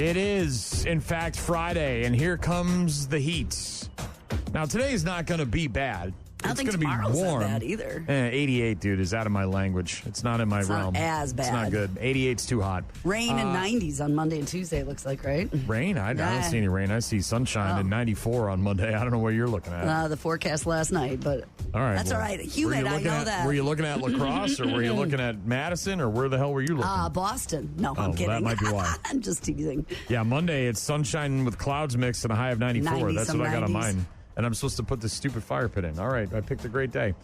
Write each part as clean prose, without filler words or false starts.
It is, in fact, Friday, and here comes the heat. Now, today is not going to be bad. I don't think going to be tomorrow's warm. that bad either. 88, dude, is out of my language. It's not in my realm. Not as bad. It's not good. 88's too hot. Rain and 90s on Monday and Tuesday, it looks like, right? Rain? I don't see any rain. I see sunshine and 94 on Monday. I don't know what you're looking at. The forecast last night, but all right, that's all right. Humid, I know that. Were you looking at La Crosse, or were you looking at Madison, or where the hell were you looking? Boston. No, I'm kidding. That might be why. I'm just teasing. Yeah, Monday, it's sunshine with clouds mixed and a high of 94. That's what I got on mine. And I'm supposed to put this stupid fire pit in. All right, I picked a great day.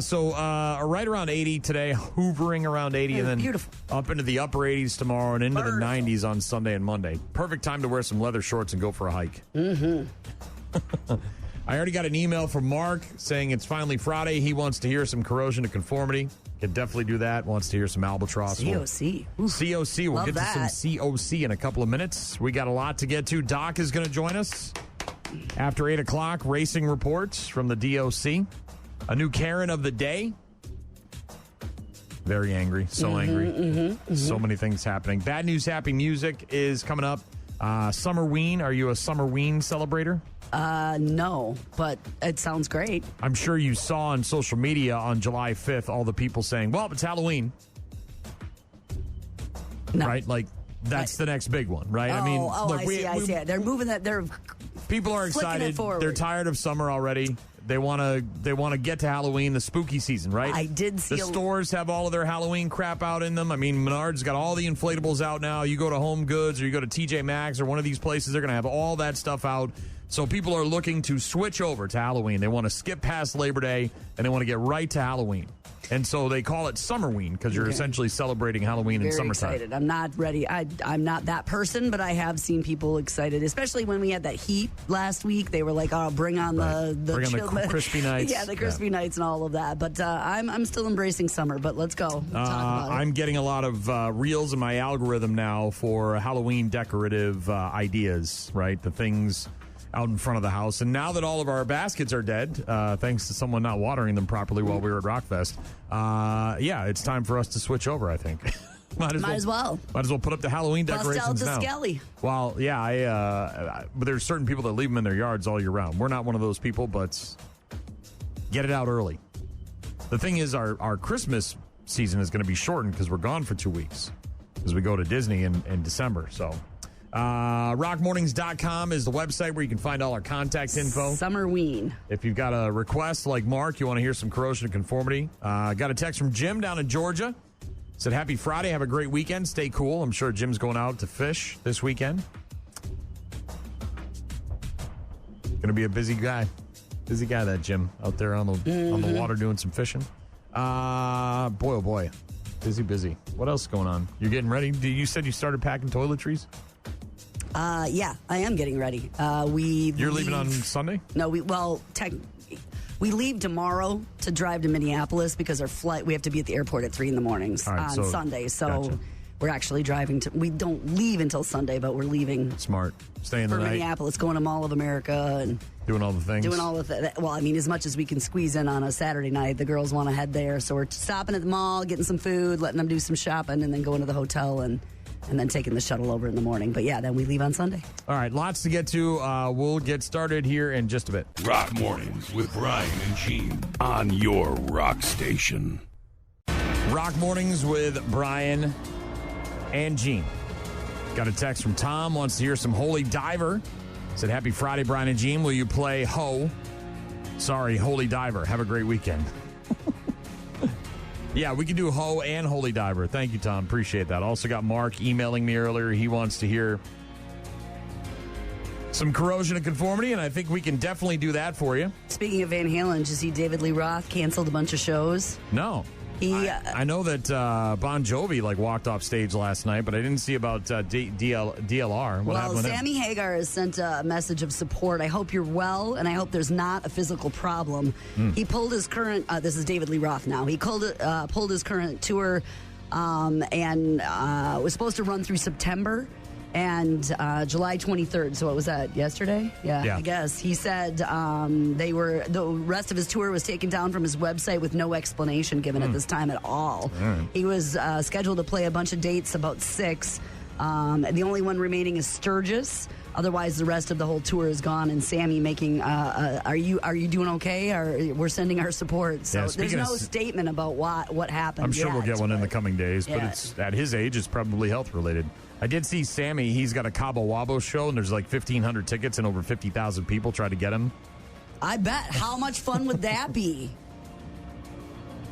So right around 80 today, hovering around 80, and then beautiful. Up into the upper 80s tomorrow and into the 90s on Sunday and Monday. Perfect time to wear some leather shorts and go for a hike. Mm-hmm. I already got an email from Mark saying it's finally Friday. He wants to hear some Corrosion to Conformity. Can definitely do that. Wants to hear some Albatross. COC. COC. We'll get to some COC in a couple of minutes. We got a lot to get to. Doc is going to join us. After 8 o'clock, racing reports from the DOC. A new Karen of the day. Very angry. So angry. So many things happening. Bad news, happy music is coming up. SummerWeen. Are you a SummerWeen celebrator? No, but it sounds great. I'm sure you saw on social media on July 5th all the people saying, well, it's Halloween. No. Right? Like, that's the next big one, right? I see. They're moving that. They're people are excited. They're tired of summer already. They want to get to Halloween, the spooky season, right? I did see the stores have all of their Halloween crap out in them. I mean, Menards got all the inflatables out now. You go to Home Goods or you go to TJ Maxx or one of these places, they're going to have all that stuff out. So people are looking to switch over to Halloween. They want to skip past Labor Day and they want to get right to Halloween. And so they call it SummerWeen because you're essentially celebrating Halloween in summertime. Excited. I'm not ready. I'm not that person, but I have seen people excited, especially when we had that heat last week. They were like, "Oh, bring on the crispy nights." Yeah, the crispy nights and all of that. But I'm still embracing summer. But let's go. Talk about it. I'm getting a lot of reels in my algorithm now for Halloween decorative ideas. Right, the things out in front of the house. And now that all of our baskets are dead, thanks to someone not watering them properly while we were at Rockfest, it's time for us to switch over, I think. Might as well put up the Halloween decorations now. Skelly. Well, yeah, but there's certain people that leave them in their yards all year round. We're not one of those people, but get it out early. The thing is, our Christmas season is going to be shortened because we're gone for 2 weeks because we go to Disney in December, so... rockmornings.com is the website where you can find all our contact info. SummerWeen. If you've got a request like Mark, you want to hear some Corrosion of Conformity. Got a text from Jim down in Georgia. Said, happy Friday. Have a great weekend. Stay cool. I'm sure Jim's going out to fish this weekend. Going to be a busy guy. Busy guy, that Jim, out there on the water doing some fishing. Boy, oh boy. Busy. What else is going on? You're getting ready? You said you started packing toiletries? Yeah, I am getting ready. You're leaving on Sunday? No, we leave tomorrow to drive to Minneapolis because our flight, we have to be at the airport at 3 a.m. on Sunday. So gotcha. We're actually driving we don't leave until Sunday, but we're leaving. Smart. Staying the night. For Minneapolis, going to Mall of America and doing all the things. Well, I mean, as much as we can squeeze in on a Saturday night, the girls want to head there. So we're stopping at the mall, getting some food, letting them do some shopping, and then going to the hotel and then taking the shuttle over in the morning. But yeah, then we leave on Sunday. All right, lots to get to. We'll get started here in just a bit. Rock Mornings with Brian and Gene on your rock station. Rock Mornings with Brian and Gene. Got a text from Tom, wants to hear some Holy Diver. Said, happy Friday, Brian and Gene. Will you play Ho? Sorry, Holy Diver. Have a great weekend. Yeah, we can do Ho and Holy Diver. Thank you, Tom. Appreciate that. Also got Mark emailing me earlier. He wants to hear some Corrosion of Conformity, and I think we can definitely do that for you. Speaking of Van Halen, did you see David Lee Roth canceled a bunch of shows? No. I know that Bon Jovi walked off stage last night, but I didn't see about DLR. What happened with him? Sammy Hagar has sent a message of support. I hope you're well, and I hope there's not a physical problem. He pulled his current. This is David Lee Roth now. He pulled his current tour, and was supposed to run through September. And July 23rd, so what was that, yesterday? Yeah. I guess. He said the rest of his tour was taken down from his website with no explanation given at this time at all. He was scheduled to play a bunch of dates, about 6. The only one remaining is Sturgis. Otherwise, the rest of the whole tour is gone. And Sammy making, are you doing okay? We're sending our support. So there's no statement about what happened. I'm sure we'll get one in the coming days. But it's at his age, it's probably health related. I did see Sammy. He's got a Cabo Wabo show, and there's like 1,500 tickets, and over 50,000 people try to get him. I bet. How much fun would that be?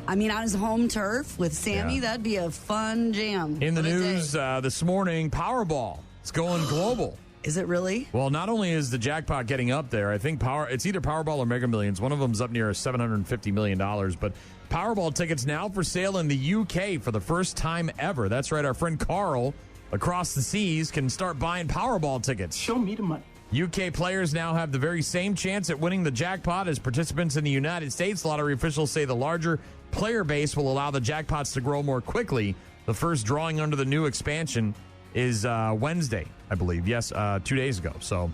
I mean, on his home turf with Sammy, that'd be a fun jam. In the news this morning, Powerball is going global. Is it really? Well, not only is the jackpot getting up there, I think it's either Powerball or Mega Millions. One of them's up near $750 million. But Powerball tickets now for sale in the UK for the first time ever. That's right. Our friend Carl across the seas can start buying Powerball tickets. Show me the money. UK players now have the very same chance at winning the jackpot as participants in the United States. Lottery officials say the larger player base will allow the jackpots to grow more quickly. The first drawing under the new expansion is Wednesday, I believe. Yes, 2 days ago. So,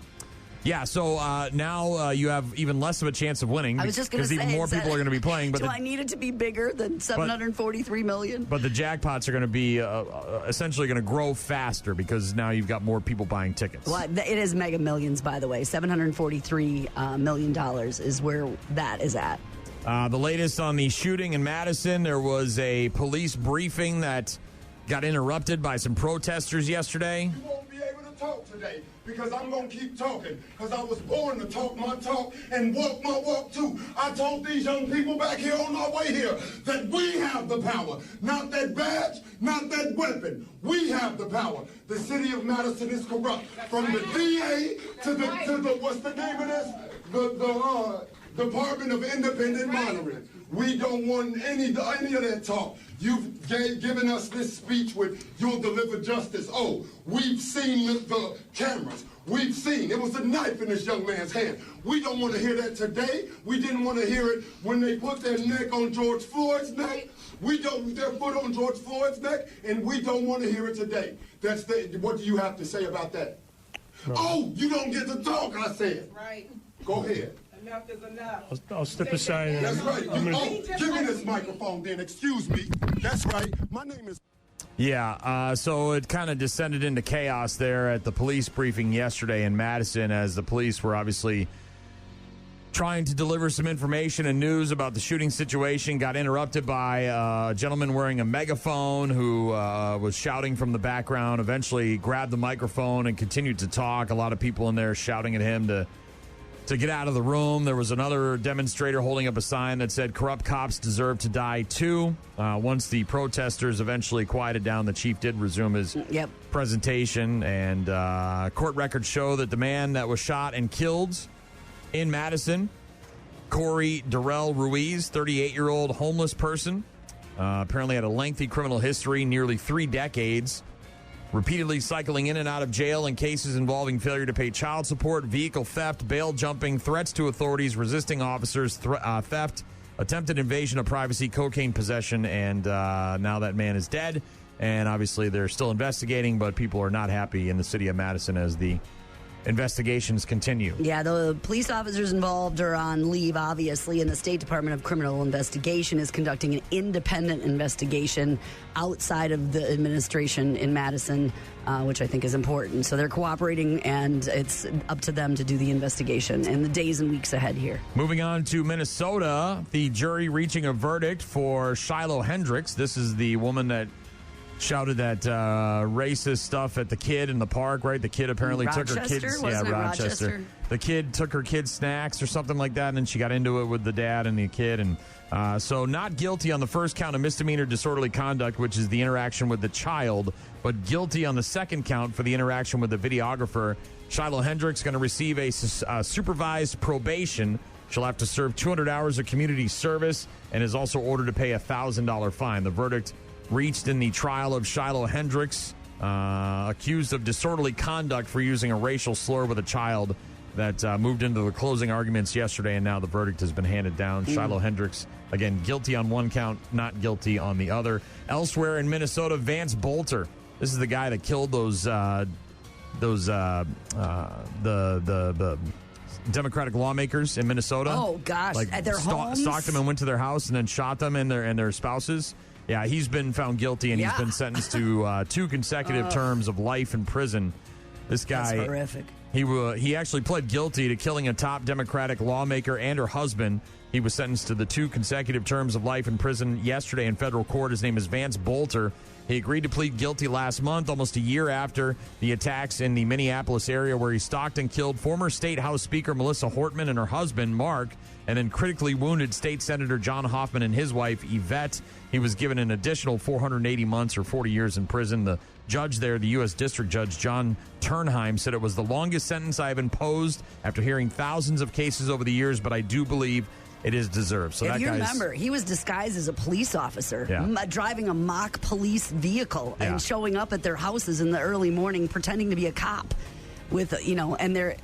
now you have even less of a chance of winning. I was just going to say, because even more people are going to be playing. But I need it to be bigger than $743 million? But the jackpots are going to be essentially going to grow faster because now you've got more people buying tickets. Well, it is Mega Millions, by the way. $743 million is where that is at. The latest on the shooting in Madison, there was a police briefing that got interrupted by some protesters yesterday. You won't be able to talk today because I'm going to keep talking because I was born to talk my talk and walk my walk too. I told these young people back here on our way here that we have the power, not that badge, not that weapon. We have the power. The city of Madison is corrupt. From the DA to the what's the name of this? The Department of Independent Monitoring. We don't want any of that talk. You've given us this speech with "you'll deliver justice." Oh, we've seen the cameras. We've seen it was a knife in this young man's hand. We don't want to hear that today. We didn't want to hear it when they put their neck on George Floyd's neck. Their foot on George Floyd's neck, and we don't want to hear it today. What do you have to say about that? No. Oh, you don't get to talk, I said. Right. Go ahead. Enough is enough. I'll step aside. That's right. Give me this microphone then. Excuse me. That's right. My name is... Yeah, so it kind of descended into chaos there at the police briefing yesterday in Madison as the police were obviously trying to deliver some information and news about the shooting situation. Got interrupted by a gentleman wearing a megaphone who was shouting from the background, eventually grabbed the microphone and continued to talk. A lot of people in there shouting at him to get out of the room. There was another demonstrator holding up a sign that said corrupt cops deserve to die too. Once the protesters eventually quieted down, the chief did resume his presentation, and court records show that the man that was shot and killed in Madison, Corey Darrell Ruiz, 38-year-old homeless person, apparently had a lengthy criminal history, nearly 3 decades, repeatedly cycling in and out of jail in cases involving failure to pay child support, vehicle theft, bail jumping, threats to authorities, resisting officers, theft, attempted invasion of privacy, cocaine possession, and now that man is dead. And obviously they're still investigating, but people are not happy in the city of Madison as the investigations continue. Yeah, the police officers involved are on leave, obviously, and the State Department of Criminal Investigation is conducting an independent investigation outside of the administration in Madison, which I think is important. So they're cooperating, and it's up to them to do the investigation in the days and weeks ahead here. Moving on to Minnesota, the jury reaching a verdict for Shiloh Hendricks. This is the woman that shouted that racist stuff at the kid in the park, right? The kid apparently took her kids. Rochester. The kid took her kids' snacks or something like that, and then she got into it with the dad and the kid. And so not guilty on the first count of misdemeanor disorderly conduct, which is the interaction with the child, but guilty on the second count for the interaction with the videographer. Shiloh Hendricks going to receive a supervised probation. She'll have to serve 200 hours of community service and is also ordered to pay a $1,000 fine. The verdict reached in the trial of Shiloh Hendricks, accused of disorderly conduct for using a racial slur with a child, that moved into the closing arguments yesterday, and now the verdict has been handed down. Shiloh Hendricks, again, guilty on one count, not guilty on the other. Elsewhere in Minnesota, Vance Bolter. This is the guy that killed the Democratic lawmakers in Minnesota. Oh, gosh. At their homes? Stalked them and went to their house and then shot them and their spouses. Yeah, he's been found guilty, and he's been sentenced to 2 consecutive terms of life in prison. This guy, that's horrific. He actually pled guilty to killing a top Democratic lawmaker and her husband. He was sentenced to the 2 consecutive terms of life in prison yesterday in federal court. His name is Vance Bolter. He agreed to plead guilty last month, almost a year after the attacks in the Minneapolis area where he stalked and killed former State House Speaker Melissa Hortman and her husband, Mark, and then critically wounded State Senator John Hoffman and his wife, Yvette. He was given an additional 480 months or 40 years in prison. The judge there, the U.S. District Judge John Turnheim, said it was the longest sentence I have imposed after hearing thousands of cases over the years, but I do believe it is deserved. So if you remember, he was disguised as a police officer, driving a mock police vehicle and showing up at their houses in the early morning, pretending to be a cop. With, and they're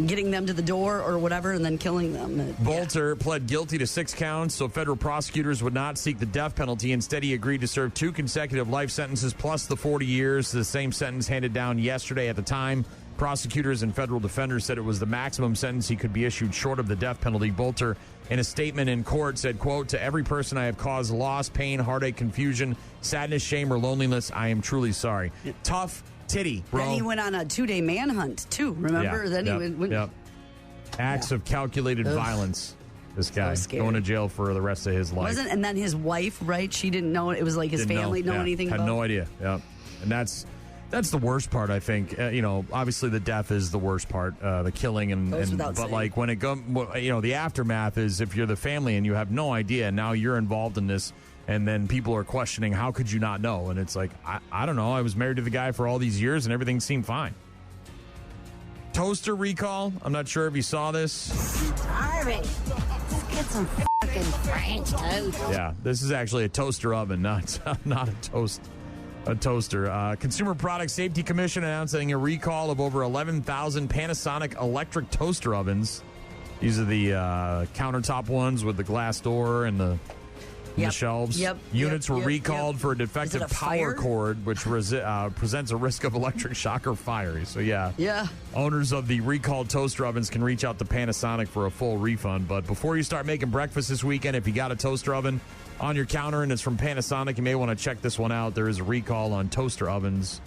getting them to the door or whatever and then killing them. Bolter pled guilty to 6 counts, so federal prosecutors would not seek the death penalty. Instead, he agreed to serve 2 consecutive life sentences plus the 40 years, the same sentence handed down yesterday. At the time, prosecutors and federal defenders said it was the maximum sentence he could be issued short of the death penalty. Bolter, in a statement in court, said, quote, "To every person I have caused loss, pain, heartache, confusion, sadness, shame, or loneliness, I am truly sorry." Tough titty, bro. Then he went on a 2-day manhunt, too, remember? Then he went... Acts of calculated violence. This guy going to jail for the rest of his life. And then his wife, right? She didn't know. It was like his family know anything about it. Had no idea. Yeah. And that's the worst part, I think. Obviously the death is the worst part, the killing. But like when it goes, the aftermath is if you're the family and you have no idea, and now you're involved in this, and then people are questioning, how could you not know? And it's like, I don't know. I was married to the guy for all these years and everything seemed fine. Toaster recall. I'm not sure if you saw this. Harvey, let's get some fucking French toast. Yeah, this is actually a toaster oven, not a toaster. Consumer Product Safety Commission announcing a recall of over 11,000 Panasonic electric toaster ovens. These are the countertop ones with the glass door and the shelves. Units were recalled for a defective power cord, which presents a risk of electric shock or fire. So, owners of the recalled toaster ovens can reach out to Panasonic for a full refund. But before you start making breakfast this weekend, if you got a toaster oven on your counter and it's from Panasonic, you may want to check this one out. There is a recall on toaster ovens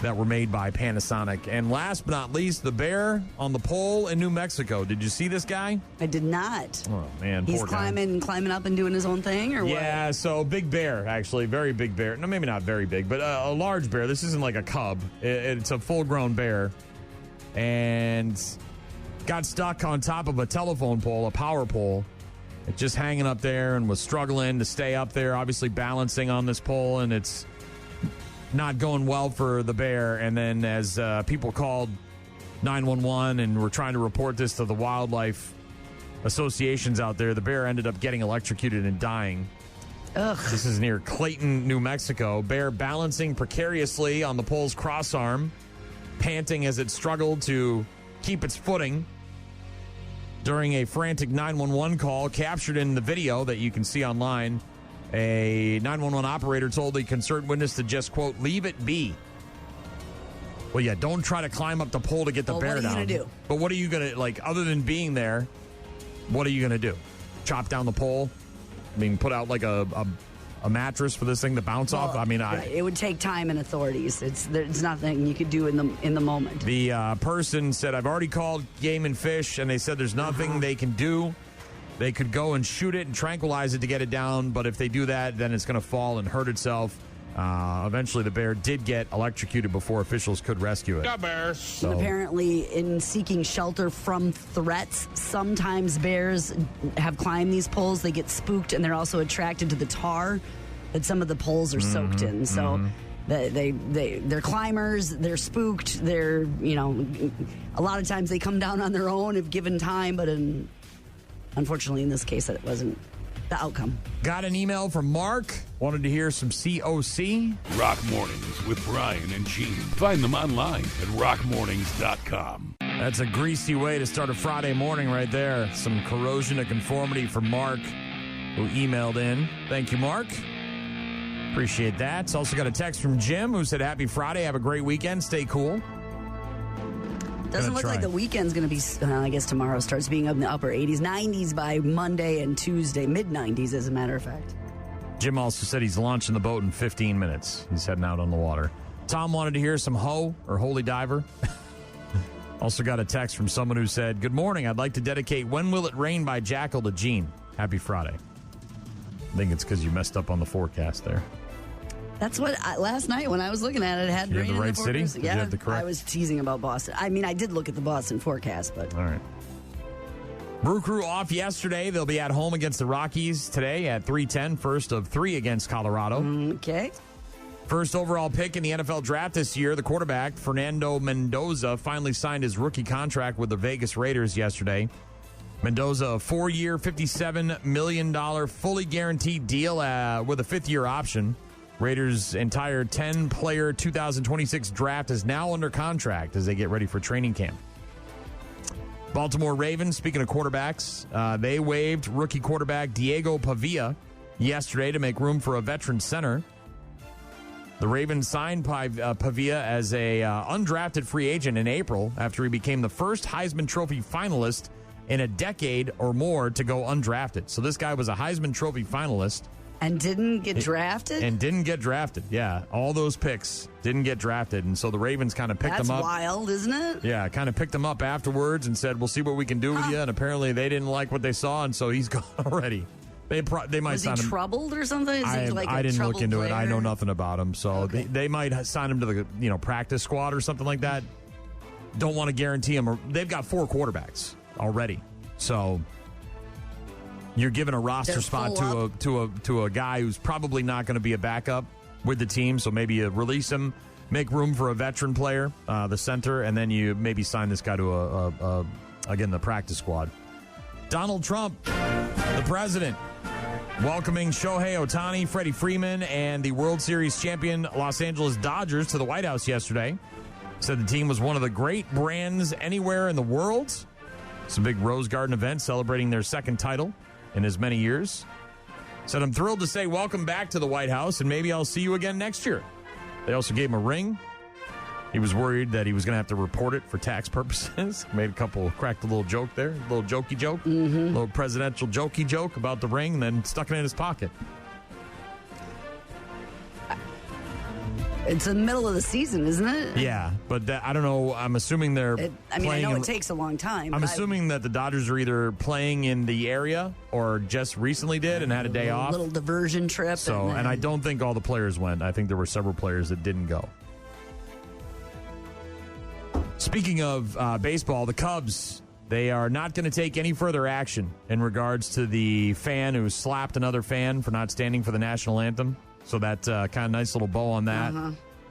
that were made by Panasonic. And last but not least, the bear on the pole in New Mexico. Did you see this guy? I did not. Oh, man. He's climbing up and doing his own thing, or what? Yeah, so big bear, actually. Very big bear. No, maybe not very big, but a large bear. This isn't like a cub. It's a full-grown bear. And got stuck on top of a telephone pole, a power pole. It's just hanging up there and was struggling to stay up there, obviously balancing on this pole, and it's not going well for the bear. And then as people called 911 and were trying to report this to the wildlife associations out there, the bear ended up getting electrocuted and dying. Ugh. This is near Clayton, New Mexico. Bear balancing precariously on the pole's crossarm, panting as it struggled to keep its footing during a frantic 911 call captured in the video that you can see online. A 911 operator told the concerned witness to just, quote, leave it be. Well, yeah, don't try to climb up the pole to get the bear down. What are you going to do? But what are you going to, like, other than being there, what are you going to do? Chop down the pole? I mean, put out, like, a mattress for this thing to bounce off? I mean, it would take time and authorities. There's nothing you could do in the moment. The person said, I've already called Game and Fish, and they said there's nothing they can do. They could go and shoot it and tranquilize it to get it down, but if they do that, then it's going to fall and hurt itself. Eventually, the bear did get electrocuted before officials could rescue it. Got bears. So, and apparently, in seeking shelter from threats, sometimes bears have climbed these poles. They get spooked, and they're also attracted to the tar that some of the poles are soaked in. So they're climbers. They're spooked. They're, a lot of times they come down on their own if given time, but unfortunately, in this case, that wasn't the outcome. Got an email from Mark. Wanted to hear some COC. Rock Mornings with Brian and Gene. Find them online at rockmornings.com. That's a greasy way to start a Friday morning right there. Some corrosion of conformity for Mark, who emailed in. Thank you, Mark. Appreciate that. Also got a text from Jim, who said, happy Friday. Have a great weekend. Stay cool. Doesn't look like the weekend's going to be, I guess tomorrow starts being up in the upper 80s, 90s by Monday and Tuesday, mid-90s as a matter of fact. Jim also said he's launching the boat in 15 minutes. He's heading out on the water. Tom wanted to hear some Ho or Holy Diver. Also got a text from someone who said, good morning. I'd like to dedicate When Will It Rain by Jackal to Gene. Happy Friday. I think it's because you messed up on the forecast there. That's what last night when I was looking at it, had You rain had the in right the city? forecast. Did you Yeah, have the correct? I was teasing about Boston. I mean, I did look at the Boston forecast, but All right. Brew Crew off yesterday. They'll be at home against the Rockies today at 3:10. First of 3 against Colorado. okay. First overall pick in the NFL draft this year, the quarterback, Fernando Mendoza, finally signed his rookie contract with the Vegas Raiders yesterday. Mendoza, a 4-year, $57 million fully guaranteed deal with a 5th-year option. Raiders' entire 10-player 2026 draft is now under contract as they get ready for training camp. Baltimore Ravens, speaking of quarterbacks, they waived rookie quarterback Diego Pavia yesterday to make room for a veteran center. The Ravens signed Pavia as a undrafted free agent in April after he became the first Heisman Trophy finalist in a decade or more to go undrafted. So this guy was a Heisman Trophy finalist. And didn't get drafted? And didn't get drafted, yeah. All those picks didn't get drafted. And so the Ravens kind of picked That's him up. wild, isn't it? Yeah, kind of picked him up afterwards and said, we'll see what we can do with you. And apparently they didn't like what they saw, and so he's gone already. They might Was he sign him. troubled or something? Is he like I a didn't look troubled into it. I player? know nothing about him. So Okay. they might sign him to the practice squad or something like that. Don't want to guarantee him. They've got 4 quarterbacks already. So you're giving a roster They're spot full to a guy who's probably not going to be a backup with the team. So maybe you release him, make room for a veteran player, the center, and then you maybe sign this guy to again the practice squad. Donald Trump, the president, welcoming Shohei Ohtani, Freddie Freeman, and the World Series champion Los Angeles Dodgers to the White House yesterday. Said the team was one of the great brands anywhere in the world. It's a big Rose Garden event celebrating their 2nd title in as many years. Said, I'm thrilled to say welcome back to the White House, and maybe I'll see you again next year. They also gave him a ring. He was worried that he was going to have to report it for tax purposes. Cracked a little joke there, a little jokey joke, a little presidential jokey joke about the ring, and then stuck it in his pocket. It's the middle of the season, isn't it? Yeah, but I don't know. I'm assuming they're I playing. know it takes a long time. I'm but assuming that the Dodgers are either playing in the area or just recently did and had a day off. A little diversion trip. So, and I don't think all the players went. I think there were several players that didn't go. Speaking of baseball, the Cubs, they are not going to take any further action in regards to the fan who slapped another fan for not standing for the national anthem. So that kind of nice little bow on that.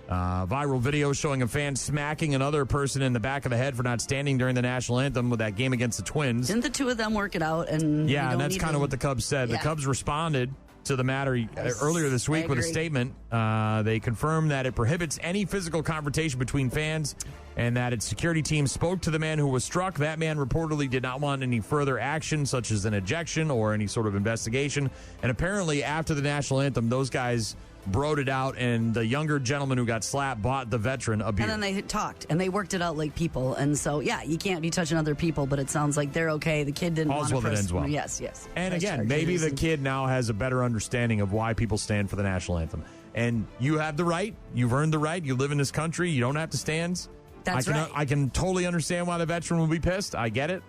Viral video showing a fan smacking another person in the back of the head for not standing during the national anthem with that game against the Twins. Didn't the two of them work it out? And yeah, and that's kind of what the Cubs said. Yeah. The Cubs responded to the matter earlier this week with a statement. They confirmed that it prohibits any physical confrontation between fans and that its security team spoke to the man who was struck. That man reportedly did not want any further action, such as an ejection or any sort of investigation. And apparently after the national anthem, those guys broed it out, and the younger gentleman who got slapped bought the veteran a beer. And then they talked, and they worked it out like people. And so, yeah, you can't be touching other people, but it sounds like they're okay. The kid didn't All's want to well that ends well. Yes. And Press again, maybe charges the and- kid now has a better understanding of why people stand for the national anthem. And you have the right. You've earned the right. You live in this country. You don't have to stand. That's right. I can totally understand why the veteran will be pissed. I get it.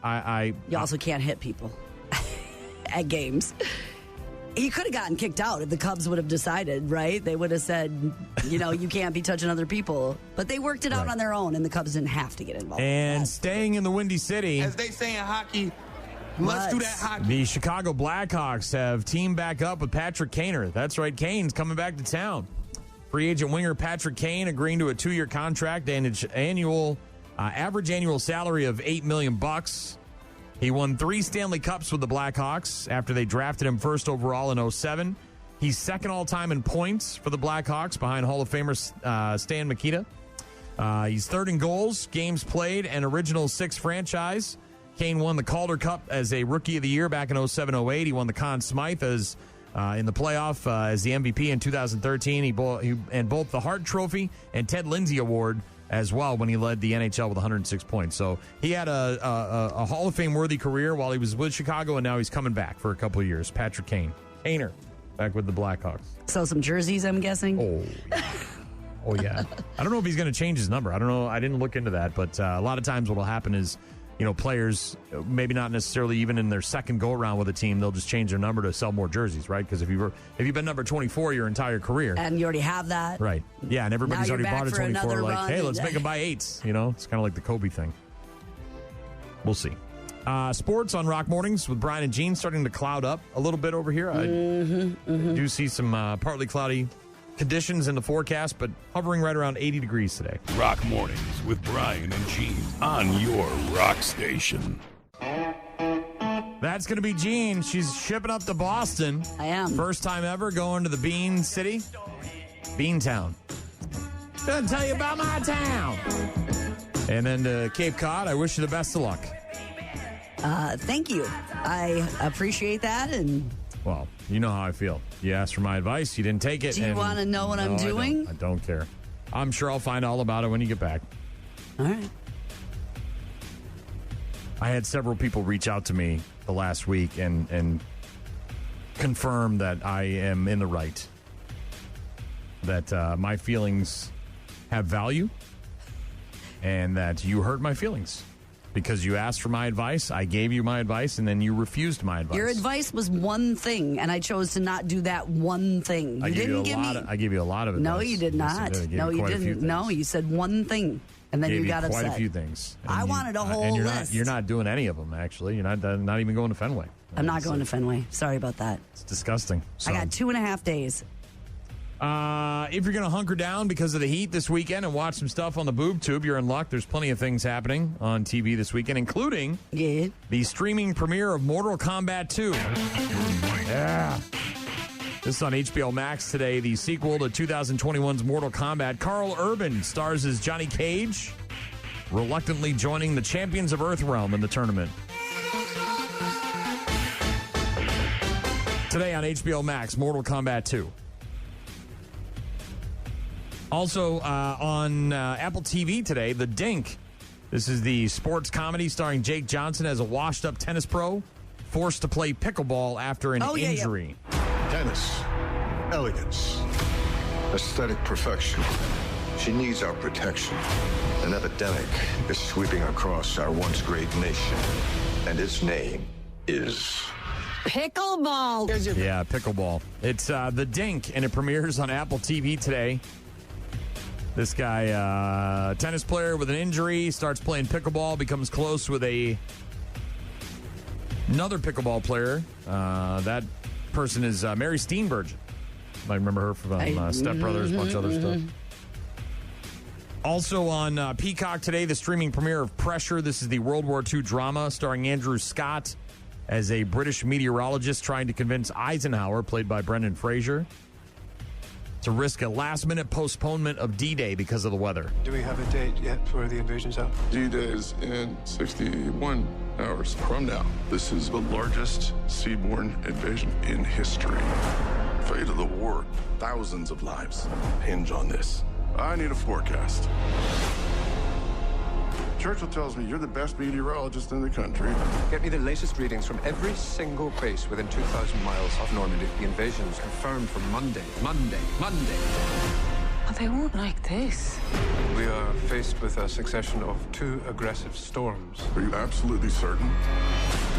You also can't hit people at games. He could have gotten kicked out if the Cubs would have decided, right? They would have said, you can't be touching other people. But they worked it out Right. on their own, and the Cubs didn't have to get involved. And staying in the Windy City, As they say in hockey, let's do that hockey. the Chicago Blackhawks have teamed back up with Patrick Kaner. That's right, Kane's coming back to town. Free agent winger Patrick Kane agreeing to a 2-year contract and average annual salary of $8 million. He won 3 Stanley Cups with the Blackhawks after they drafted him first overall in 2007. He's second all-time in points for the Blackhawks behind Hall of Famer Stan Mikita. He's third in goals, games played, and original 6 franchise. Kane won the Calder Cup as a Rookie of the Year back in 07-08. He won the Conn Smythe as in the playoff as the MVP in 2013. He and both the Hart Trophy and Ted Lindsay Award as well when he led the NHL with 106 points. So he had a Hall of Fame worthy career while he was with Chicago, and now he's coming back for a couple of years. Patrick Kane. Kaner. back with the Blackhawks. Sell some jerseys, I'm guessing. Oh, yeah. I don't know if he's going to change his number. I don't know. I didn't look into that. But a lot of times what will happen is, players, maybe not necessarily even in their second go-around with a team, they'll just change their number to sell more jerseys, right? Because if you've been number 24 your entire career. And you already have that. Right. Yeah, and everybody's already bought a 24. Like, hey, let's make them buy 8s. It's kind of like the Kobe thing. We'll see. Sports on Rock Mornings with Brian and Gene starting to cloud up a little bit over here. I do see some partly cloudy conditions in the forecast, but hovering right around 80 degrees today. Rock Mornings with Brian and Gene on your rock station. That's going to be Gene. She's shipping up to Boston. I am. First time ever going to the Bean City. Bean Town. Gonna tell you about my town. And then to Cape Cod, I wish you the best of luck. Thank you. I appreciate that. And well, you know how I feel. You asked for my advice. You didn't take it. Do you want to know what I'm doing? I don't care. I'm sure I'll find all about it when you get back. All right. I had several people reach out to me the last week and confirm that I am in the right. That my feelings have value and that you hurt my feelings. Because you asked for my advice, I gave you my advice, and then you refused my advice. Your advice was one thing, and I chose to not do that one thing. I gave you a lot of advice. No, you did not. No, you didn't. No, you said one thing, and then you got upset. Quite a few things. I wanted a whole list. You're not doing any of them, actually. You're not even going to Fenway. I'm not going to Fenway. Sorry about that. It's disgusting. So. I got 2.5 days. If you're going to hunker down because of the heat this weekend and watch some stuff on the boob tube, you're in luck. There's plenty of things happening on TV this weekend, including the streaming premiere of Mortal Kombat 2. Yeah. This is on HBO Max today, the sequel to 2021's Mortal Kombat. Carl Urban stars as Johnny Cage, reluctantly joining the champions of Earthrealm in the tournament. Today on HBO Max, Mortal Kombat 2. Also on Apple TV today, The Dink. This is the sports comedy starring Jake Johnson as a washed-up tennis pro forced to play pickleball after an injury. Yeah. Tennis, elegance, aesthetic perfection. She needs our protection. An epidemic is sweeping across our once great nation, and its name is... Pickleball. Yeah, pickleball. It's The Dink, and it premieres on Apple TV today. This guy, tennis player with an injury, starts playing pickleball, becomes close with another pickleball player. That person is Mary Steenburgen. I remember her from Step Brothers, a bunch of other stuff. Also on Peacock today, the streaming premiere of Pressure. This is the World War II drama starring Andrew Scott as a British meteorologist trying to convince Eisenhower, played by Brendan Fraser, to risk a last-minute postponement of D-Day because of the weather. Do we have a date yet for the invasion's out? D-Day is in 61 hours from now. This is the largest seaborne invasion in history. Fate of the war, thousands of lives hinge on this. I need a forecast. Churchill tells me you're the best meteorologist in the country. Get me the latest readings from every single base within 2,000 miles of Normandy. The invasion's confirmed for Monday. Oh, they won't like this. We are faced with a succession of 2 aggressive storms. Are you absolutely certain?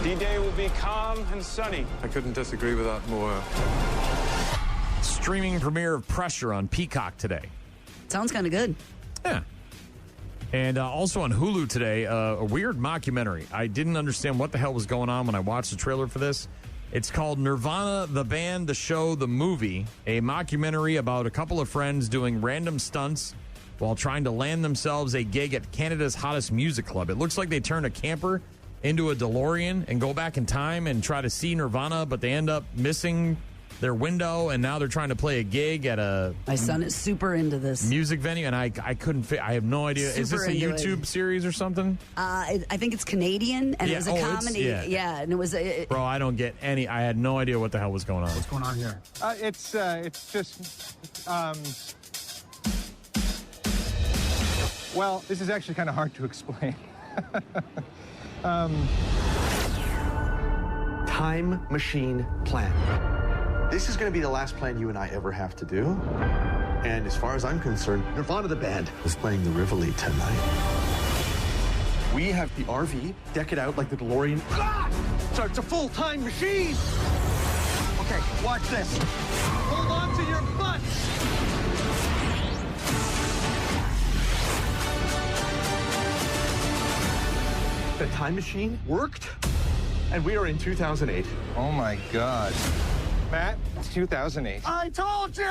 D-Day will be calm and sunny. I couldn't disagree with that more. Streaming premiere of Pressure on Peacock today. Sounds kind of good. Yeah. And also on Hulu today, a weird mockumentary. I didn't understand what the hell was going on when I watched the trailer for this. It's called Nirvana, the Band, the Show, the Movie, a mockumentary about a couple of friends doing random stunts while trying to land themselves a gig at Canada's hottest music club. It looks like they turn a camper into a DeLorean and go back in time and try to see Nirvana, but they end up missing their window, and now they're trying to play a gig at a... My son is super into this. Music venue, and I couldn't fit... I have no idea. Is this a YouTube series or something? I think it's Canadian, and it was a comedy. Yeah, and it was... Bro, I don't get any... I had no idea what the hell was going on. What's going on here? It's just... Well, this is actually kind of hard to explain. Time machine plan. This is going to be the last plan you and I ever have to do. And as far as I'm concerned, Nirvana the band is playing the Rivoli tonight. We have the RV, deck it out like the DeLorean. Ah! So it's a full-time machine. Okay, watch this. Hold on to your butts. The time machine worked, and we are in 2008. Oh my God. Matt, it's 2008. I told you!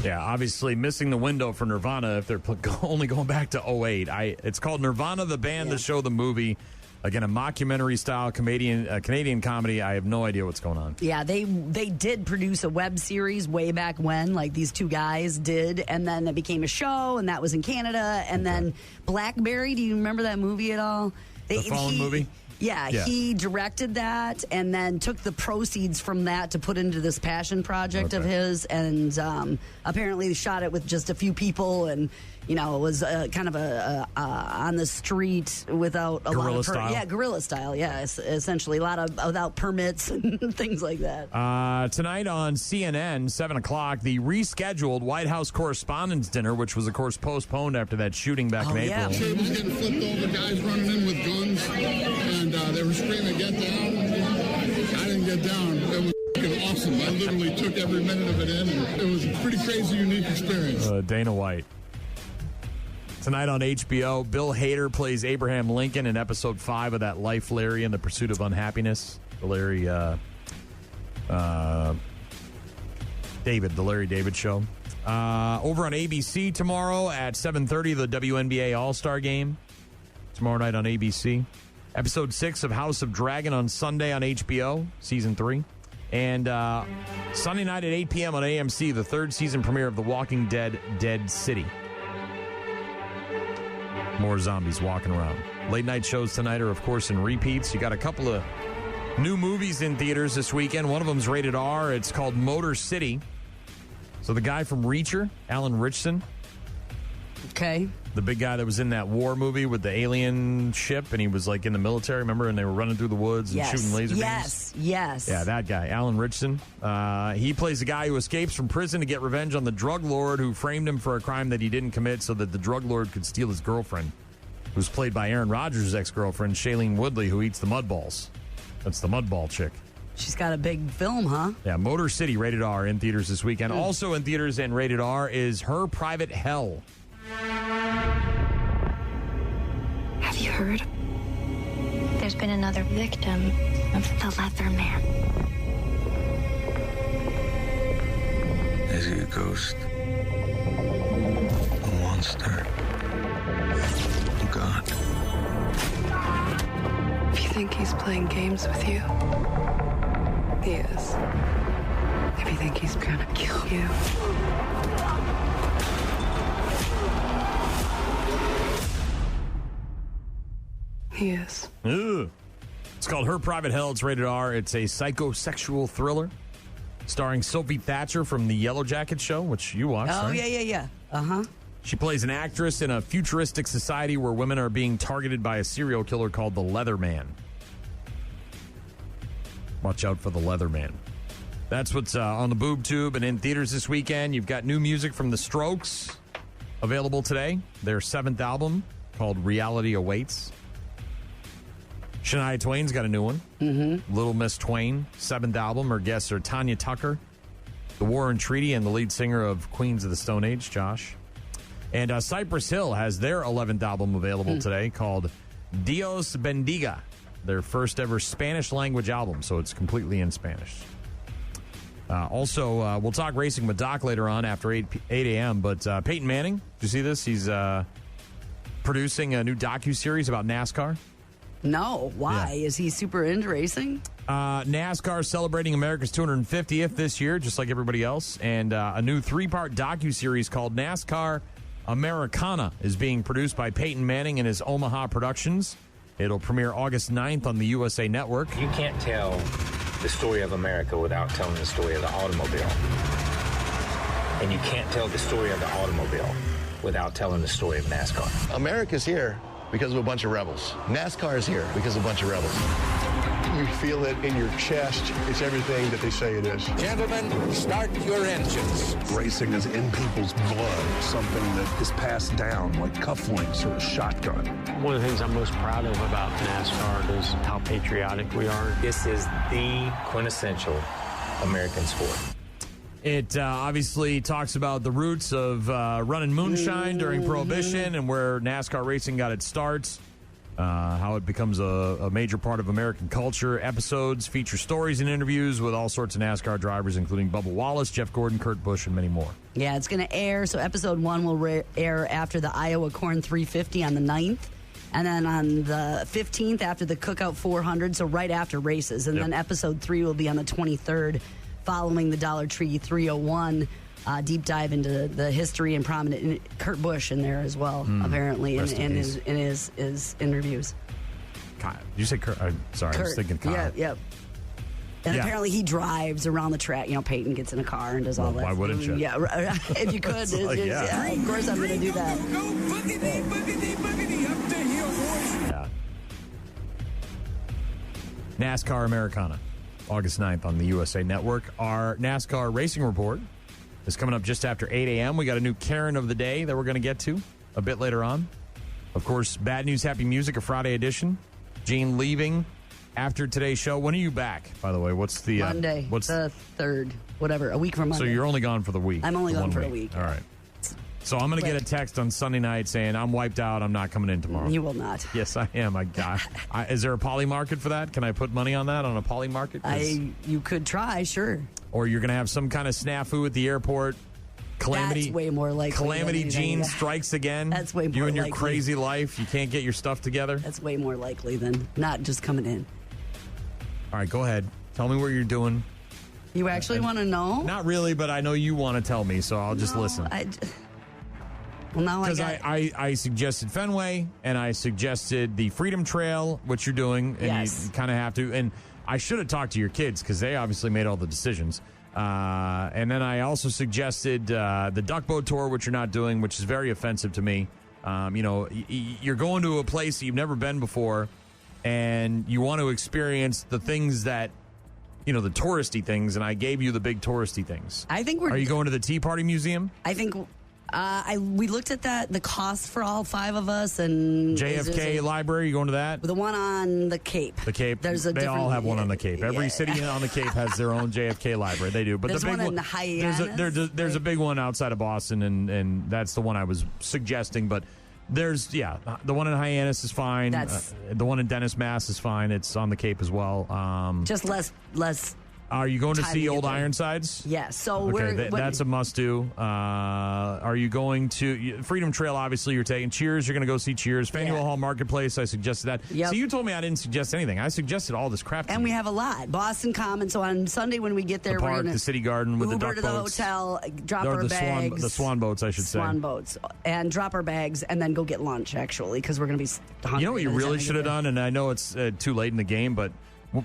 Yeah, obviously missing the window for Nirvana if they're only going back to 08. It's called Nirvana the Band, the show, the movie. Again, a mockumentary-style Canadian comedy. I have no idea what's going on. Yeah, they did produce a web series way back when, like these two guys did, and then it became a show, and that was in Canada. And then Blackberry, do you remember that movie at all? The phone movie? Yeah, he directed that and then took the proceeds from that to put into this passion project of his. And apparently they shot it with just a few people, and, you know, it was kind of a on the street without a guerrilla lot of style. Yeah, guerrilla style. Yeah, essentially a lot of without permits and things like that. Tonight on CNN, 7 o'clock, the rescheduled White House Correspondents' Dinner, which was, of course, postponed after that shooting back in April. Tables getting flipped over, guys running in with guns, and they were screaming, "Get down!" I didn't get down. It was fucking awesome. I literally took every minute of it in, and it was a pretty crazy, unique experience. Dana White. Tonight on HBO, Bill Hader plays Abraham Lincoln in episode 5 of that Life, Larry, and the Pursuit of Unhappiness. The Larry David show. Over on ABC tomorrow at 7:30, the WNBA All-Star Game. Tomorrow night on ABC. Episode 6 of House of Dragon on Sunday on HBO, Season 3. And Sunday night at 8 p.m. on AMC, the 3rd season premiere of The Walking Dead, Dead City. More zombies walking around. Late night shows tonight are, of course, in repeats. You got a couple of new movies in theaters this weekend. One of them's rated R. It's called Motor City. So the guy from Reacher, Alan Ritchson. Okay. The big guy that was in that war movie with the alien ship, and he was like in the military, remember? And they were running through the woods and shooting laser beams. Yes. Yeah, that guy, Alan Ritchson. He plays a guy who escapes from prison to get revenge on the drug lord who framed him for a crime that he didn't commit so that the drug lord could steal his girlfriend, who's played by Aaron Rodgers' ex-girlfriend, Shailene Woodley, who eats the mud balls. That's the mud ball chick. She's got a big film, huh? Yeah, Motor City, rated R, in theaters this weekend. Also in theaters and rated R is Her Private Hell. Have you heard? There's been another victim of the Leather Man. Is he a ghost? A monster? A god? If you think he's playing games with you, he is. If you think he's gonna kill you, he is. Ugh. It's called Her Private Hell. It's rated R. It's a psychosexual thriller starring Sophie Thatcher from the Yellow Jackets show, which you watched. Oh, right? yeah. Uh-huh. She plays an actress in a futuristic society where women are being targeted by a serial killer called the Leather Man. Watch out for the Leather Man. That's what's on the boob tube and in theaters this weekend. You've got new music from The Strokes available today. Their 7th album called Reality Awaits. Shania Twain's got a new one. Mm-hmm. Little Miss Twain, 7th album. Her guests are Tanya Tucker, The War and Treaty, and the lead singer of Queens of the Stone Age, Josh. And Cypress Hill has their 11th album available today called Dios Bendiga, their first ever Spanish language album, so it's completely in Spanish. Also, we'll talk racing with Doc later on after 8 a.m., but Peyton Manning, did you see this? He's producing a new docuseries about NASCAR. No, why? Yeah. Is he super into racing? NASCAR celebrating America's 250th this year, just like everybody else. And a new 3-part docuseries called NASCAR Americana is being produced by Peyton Manning and his Omaha Productions. It'll premiere August 9th on the USA Network. You can't tell the story of America without telling the story of the automobile. And you can't tell the story of the automobile without telling the story of NASCAR. America's here because of a bunch of rebels. NASCAR is here because of a bunch of rebels. You feel it in your chest. It's everything that they say it is. Gentlemen, start your engines. Racing is in people's blood, something that is passed down like cufflinks or a shotgun. One of the things I'm most proud of about NASCAR is how patriotic we are. This is the quintessential American sport. It obviously talks about the roots of running moonshine during Prohibition and where NASCAR racing got its start, how it becomes a major part of American culture. Episodes feature stories and interviews with all sorts of NASCAR drivers, including Bubba Wallace, Jeff Gordon, Kurt Busch, and many more. Yeah, it's going to air. So episode 1 will air after the Iowa Corn 350 on the 9th. And then on the 15th after the Cookout 400, so right after races. And then episode 3 will be on the 23rd following the Dollar Tree 301. Deep dive into the history and prominent Kurt Busch in there as well, apparently, in his interviews. Kyle. Did you say Kurt? Sorry, I was thinking Kyle. Yeah. And apparently he drives around the track. You know, Peyton gets in a car and does all that. Why wouldn't you? Yeah, if you could. Of course I'm going to do that. Go boogity, boogity, boogity, up the hill, boys. Yeah. NASCAR Americana, August 9th on the USA Network. Our NASCAR Racing Report is coming up just after 8 a.m. We got a new Karen of the day that we're going to get to a bit later on. Of course, Bad News, Happy Music, a Friday edition. Gene leaving after today's show. When are you back, by the way? What's the... Monday, the 3rd, whatever, a week from Monday. So you're only gone for the week. I'm only gone for a week. All right. So I'm going to get a text on Sunday night saying, I'm wiped out, I'm not coming in tomorrow. You will not. Yes, I am. Is there a poly market for that? Can I put money on that, on a poly market? You could try, sure. Or you're going to have some kind of snafu at the airport. Calamity. That's way more likely. Calamity Gene strikes again. That's way more likely. You and your crazy life. You can't get your stuff together. That's way more likely than not just coming in. All right, go ahead. Tell me what you're doing. You actually want to know? Not really, but I know you want to tell me, so I'll just listen. Well, now because I suggested Fenway and I suggested the Freedom Trail, which you're doing, and you kind of have to. And I should have talked to your kids because they obviously made all the decisions. And then I also suggested the Duck Boat Tour, which you're not doing, which is very offensive to me. You're going to a place that you've never been before, and you want to experience the things that, the touristy things, and I gave you the big touristy things. I think Are you going to the Tea Party Museum? I think we looked at the cost for all 5 of us, and JFK Library. You going to that? The one on the Cape. The Cape. They all have one on the Cape. Every city on the Cape has their own JFK Library. They do. But there's the big one in the Hyannis. There's a big one outside of Boston, and that's the one I was suggesting. But there's the one in Hyannis is fine. The one in Dennis, Mass is fine. It's on the Cape as well. Just less. Are you going to see Old Ironsides? Yes. So that's a must-do. Are you going to Freedom Trail? Obviously, you're taking Cheers. You're going to go see Cheers. Faneuil Hall Marketplace. I suggested that. Yep. So you told me I didn't suggest anything. I suggested all this crap. And we have a lot. Boston Common. So on Sunday when we get there, the park, we're going to the City Garden with Uber the duck to boats. the hotel, drop our bags. The swan boats, I should say. Swan boats, and drop our bags, and then go get lunch. Actually, because we're going to be hungry. You know what you really should have done, and I know it's too late in the game, but.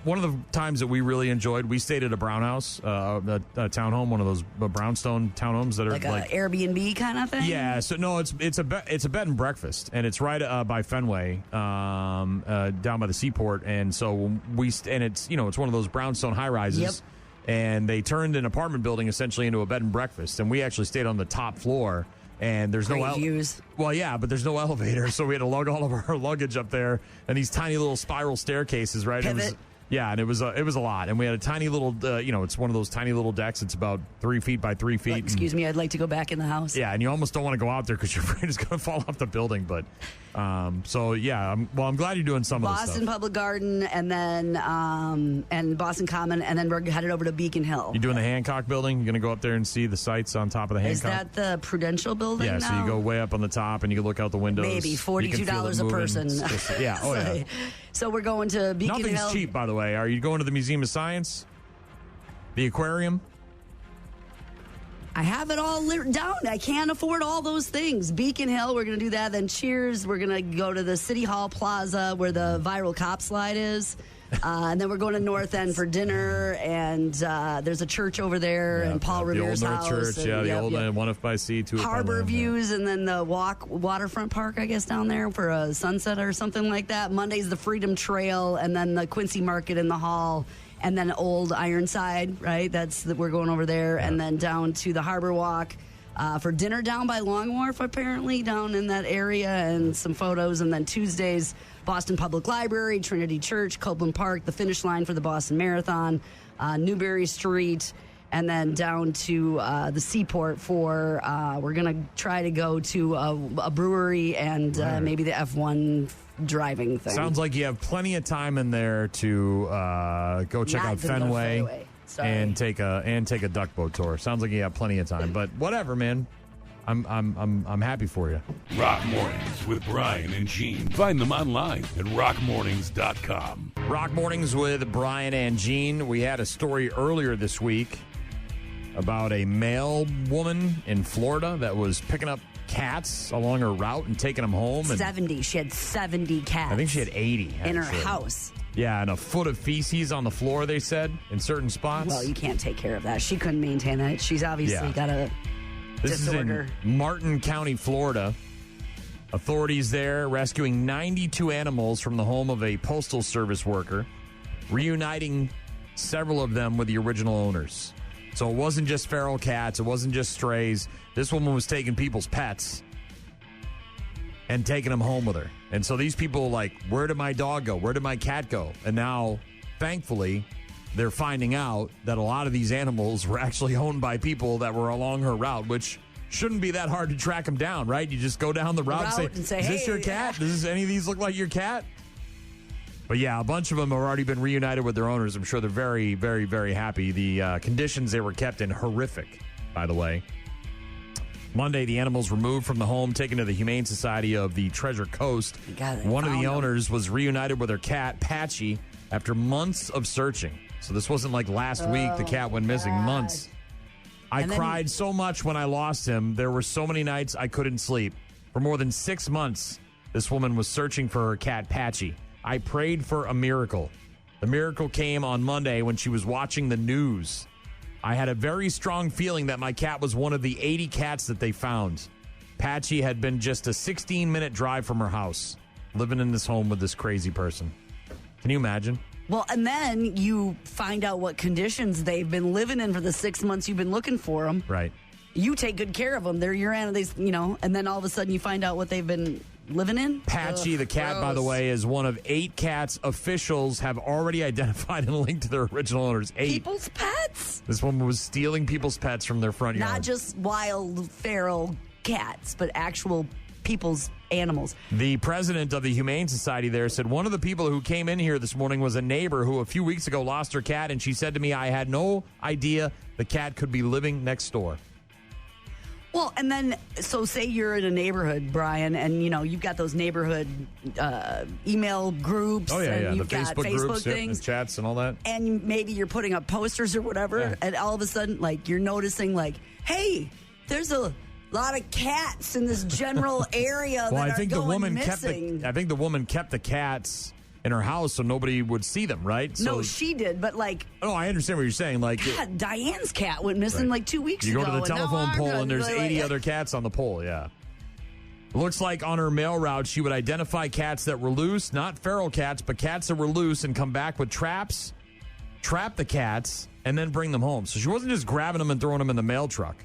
One of the times that we really enjoyed, we stayed at a brown house, a townhome, one of those brownstone townhomes that are like an Airbnb kind of thing. Yeah, so no, it's a bed and breakfast, and it's right by Fenway, down by the seaport, and so it's it's one of those brownstone high rises. Yep. And they turned an apartment building essentially into a bed and breakfast, and we actually stayed on the top floor. And there's Great no views. Well, yeah, but there's no elevator, so we had to lug all of our luggage up there, and these tiny little spiral staircases, right? Pivot. And it was a lot, and we had a tiny little, it's one of those tiny little decks. It's about 3 feet by 3 feet. Excuse me, I'd like to go back in the house. Yeah, and you almost don't want to go out there because you're afraid it's going to fall off the building. But I'm glad you're doing some of this stuff. Boston Public Garden, and then and Boston Common, and then we're headed over to Beacon Hill. You're doing the Hancock Building. You're going to go up there and see the sights on top of the Hancock. Is that the Prudential Building? Yeah, now? So you go way up on the top and you can look out the windows. Maybe $42 a person. Yeah, oh yeah. So we're going to Beacon Hill. Nothing's cheap, by the way. Are you going to the Museum of Science? The aquarium? I have it all down. I can't afford all those things. Beacon Hill, we're going to do that. Then Cheers, we're going to go to the City Hall Plaza where the viral cop slide is. And then we're going to North End for dinner, and there's a church over there, and Paul Revere's the old house. North Church, and, the old one if by sea, two if by Harbor land. views, and then the waterfront park, I guess, down there for a sunset or something like that. Monday's the Freedom Trail, and then the Quincy Market in the Hall, and then Old Ironside, right? We're going over there, and then down to the Harbor Walk for dinner down by Long Wharf, apparently, down in that area, and some photos. And then Tuesdays, Boston Public Library, Trinity Church, Copeland Park, the finish line for the Boston Marathon, Newberry Street, and then down to the Seaport for we're going to try to go to a brewery and maybe the F1 driving thing. Sounds like you have plenty of time in there to go check out Fenway. And take a duck boat tour. Sounds like you have plenty of time, but whatever, man. I'm happy for you. Rock Mornings with Brian and Gene. Find them online at rockmornings.com. Rock Mornings with Brian and Gene. We had a story earlier this week about a male woman in Florida that was picking up cats along her route and taking them home. And 70. She had 70 cats. I think she had 80 in her actually. house. Yeah, and a foot of feces on the floor, they said, in certain spots. Well, you can't take care of that. She couldn't maintain it. She's obviously got a disorder. Is in Martin County, Florida. Authorities there rescuing 92 animals from the home of a postal service worker, reuniting several of them with the original owners. So it wasn't just feral cats. It wasn't just strays. This woman was taking people's pets and taking them home with her. And so these people like, where did my dog go? Where did my cat go? And now, thankfully, they're finding out that a lot of these animals were actually owned by people that were along her route, which shouldn't be that hard to track them down, right? You just go down the route and say, is this your cat? Does any of these look like your cat? But yeah, a bunch of them have already been reunited with their owners. I'm sure they're very, very, very happy. The conditions they were kept in, horrific, by the way. Monday, the animals were moved from the home, taken to the Humane Society of the Treasure Coast. One of the owners was reunited with her cat, Patchy, after months of searching. So this wasn't like last week the cat went missing. Months. I cried so much when I lost him. There were so many nights I couldn't sleep. For more than 6 months, this woman was searching for her cat, Patchy. I prayed for a miracle. The miracle came on Monday when she was watching the news. I had a very strong feeling that my cat was one of the 80 cats that they found. Patchy had been just a 16-minute drive from her house, living in this home with this crazy person. Can you imagine? Well, and then you find out what conditions they've been living in for the 6 months you've been looking for them. Right. You take good care of them. They're your animals, and then all of a sudden you find out what they've been living in. Patchy, the cat, by the way, is one of 8 cats officials have already identified and linked to their original owners. 8. People's pets? This woman was stealing people's pets from their front yard. Not just wild, feral cats, but actual people's animals. The president of the Humane Society there said one of the people who came in here this morning was a neighbor who a few weeks ago lost her cat, and she said to me, I had no idea the cat could be living next door. Well, and then, so say you're in a neighborhood, Brian, and, you've got those neighborhood email groups. Oh, yeah, and the you've got Facebook groups, things. and chats and all that. And maybe you're putting up posters or whatever, and all of a sudden, you're noticing, hey, there's a lot of cats in this general area that are going missing. I think the woman kept the cats in her house so nobody would see them, right? No, she did, but Oh, I understand what you're saying. God, Diane's cat went missing 2 weeks ago. You go to the telephone pole and there's 80 other cats on the pole, yeah. Looks like on her mail route, she would identify cats that were loose, not feral cats, but cats that were loose, and come back with traps, trap the cats, and then bring them home. So she wasn't just grabbing them and throwing them in the mail truck.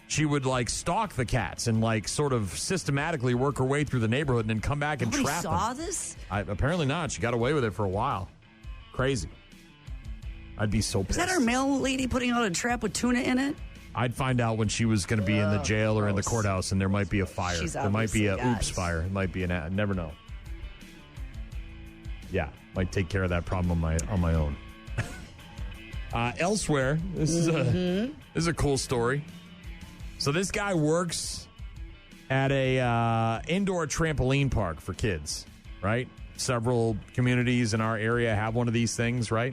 She would stalk the cats and sort of systematically work her way through the neighborhood and then come back and trap them. Nobody saw this? Apparently not. She got away with it for a while. Crazy. I'd be so pissed. Is that our mail lady putting out a trap with tuna in it? I'd find out when she was going to be in the jail or in the courthouse, and there might be a fire. There might be a oops fire. It might be I never know. Yeah, might take care of that problem on my own. Elsewhere, this is a cool story. So this guy works at a indoor trampoline park for kids, right? Several communities in our area have one of these things, right?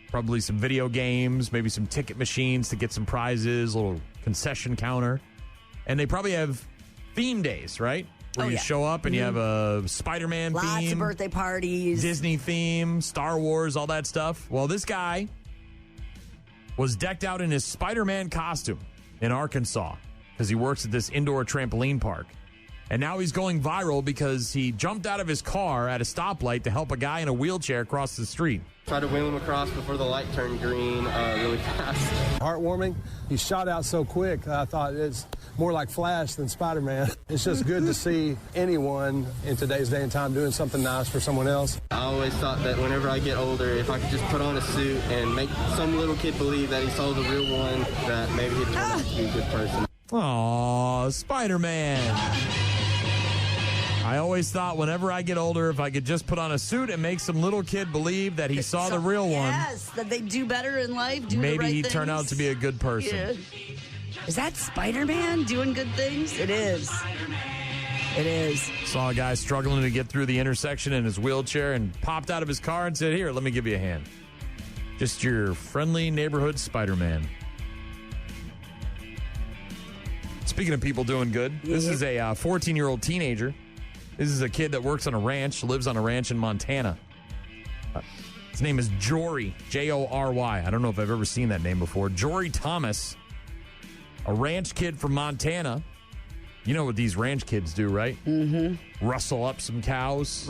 Probably some video games, maybe some ticket machines to get some prizes, a little concession counter. And they probably have theme days, right? where you show up and you have a Spider-Man theme. Lots of birthday parties. Disney theme, Star Wars, all that stuff. Well, this guy was decked out in his Spider-Man costume in Arkansas because he works at this indoor trampoline park. And now he's going viral because he jumped out of his car at a stoplight to help a guy in a wheelchair cross the street. Tried to wheel him across before the light turned green really fast. Heartwarming. He shot out so quick, I thought it's more like Flash than Spider-Man. It's just good to see anyone in today's day and time doing something nice for someone else. I always thought that whenever I get older, if I could just put on a suit and make some little kid believe that he saw the real one, that maybe he'd turn out to be a good person. Aw, Spider-Man. I always thought whenever I get older, if I could just put on a suit and make some little kid believe that he saw the real one. Yes, that they do better in life, do maybe the right he'd things. turn out to be a good person. Yeah. Is that Spider-Man doing good things? It is. It is. Saw a guy struggling to get through the intersection in his wheelchair and popped out of his car and said, "Here, let me give you a hand." Just your friendly neighborhood Spider-Man. Speaking of people doing good, this is a 14-year-old teenager. This is a kid that works on a ranch, lives on a ranch in Montana. His name is Jory, Jory. I don't know if I've ever seen that name before. Jory Thomas, a ranch kid from Montana. You know what these ranch kids do, right? Mm-hmm. Rustle up some cows.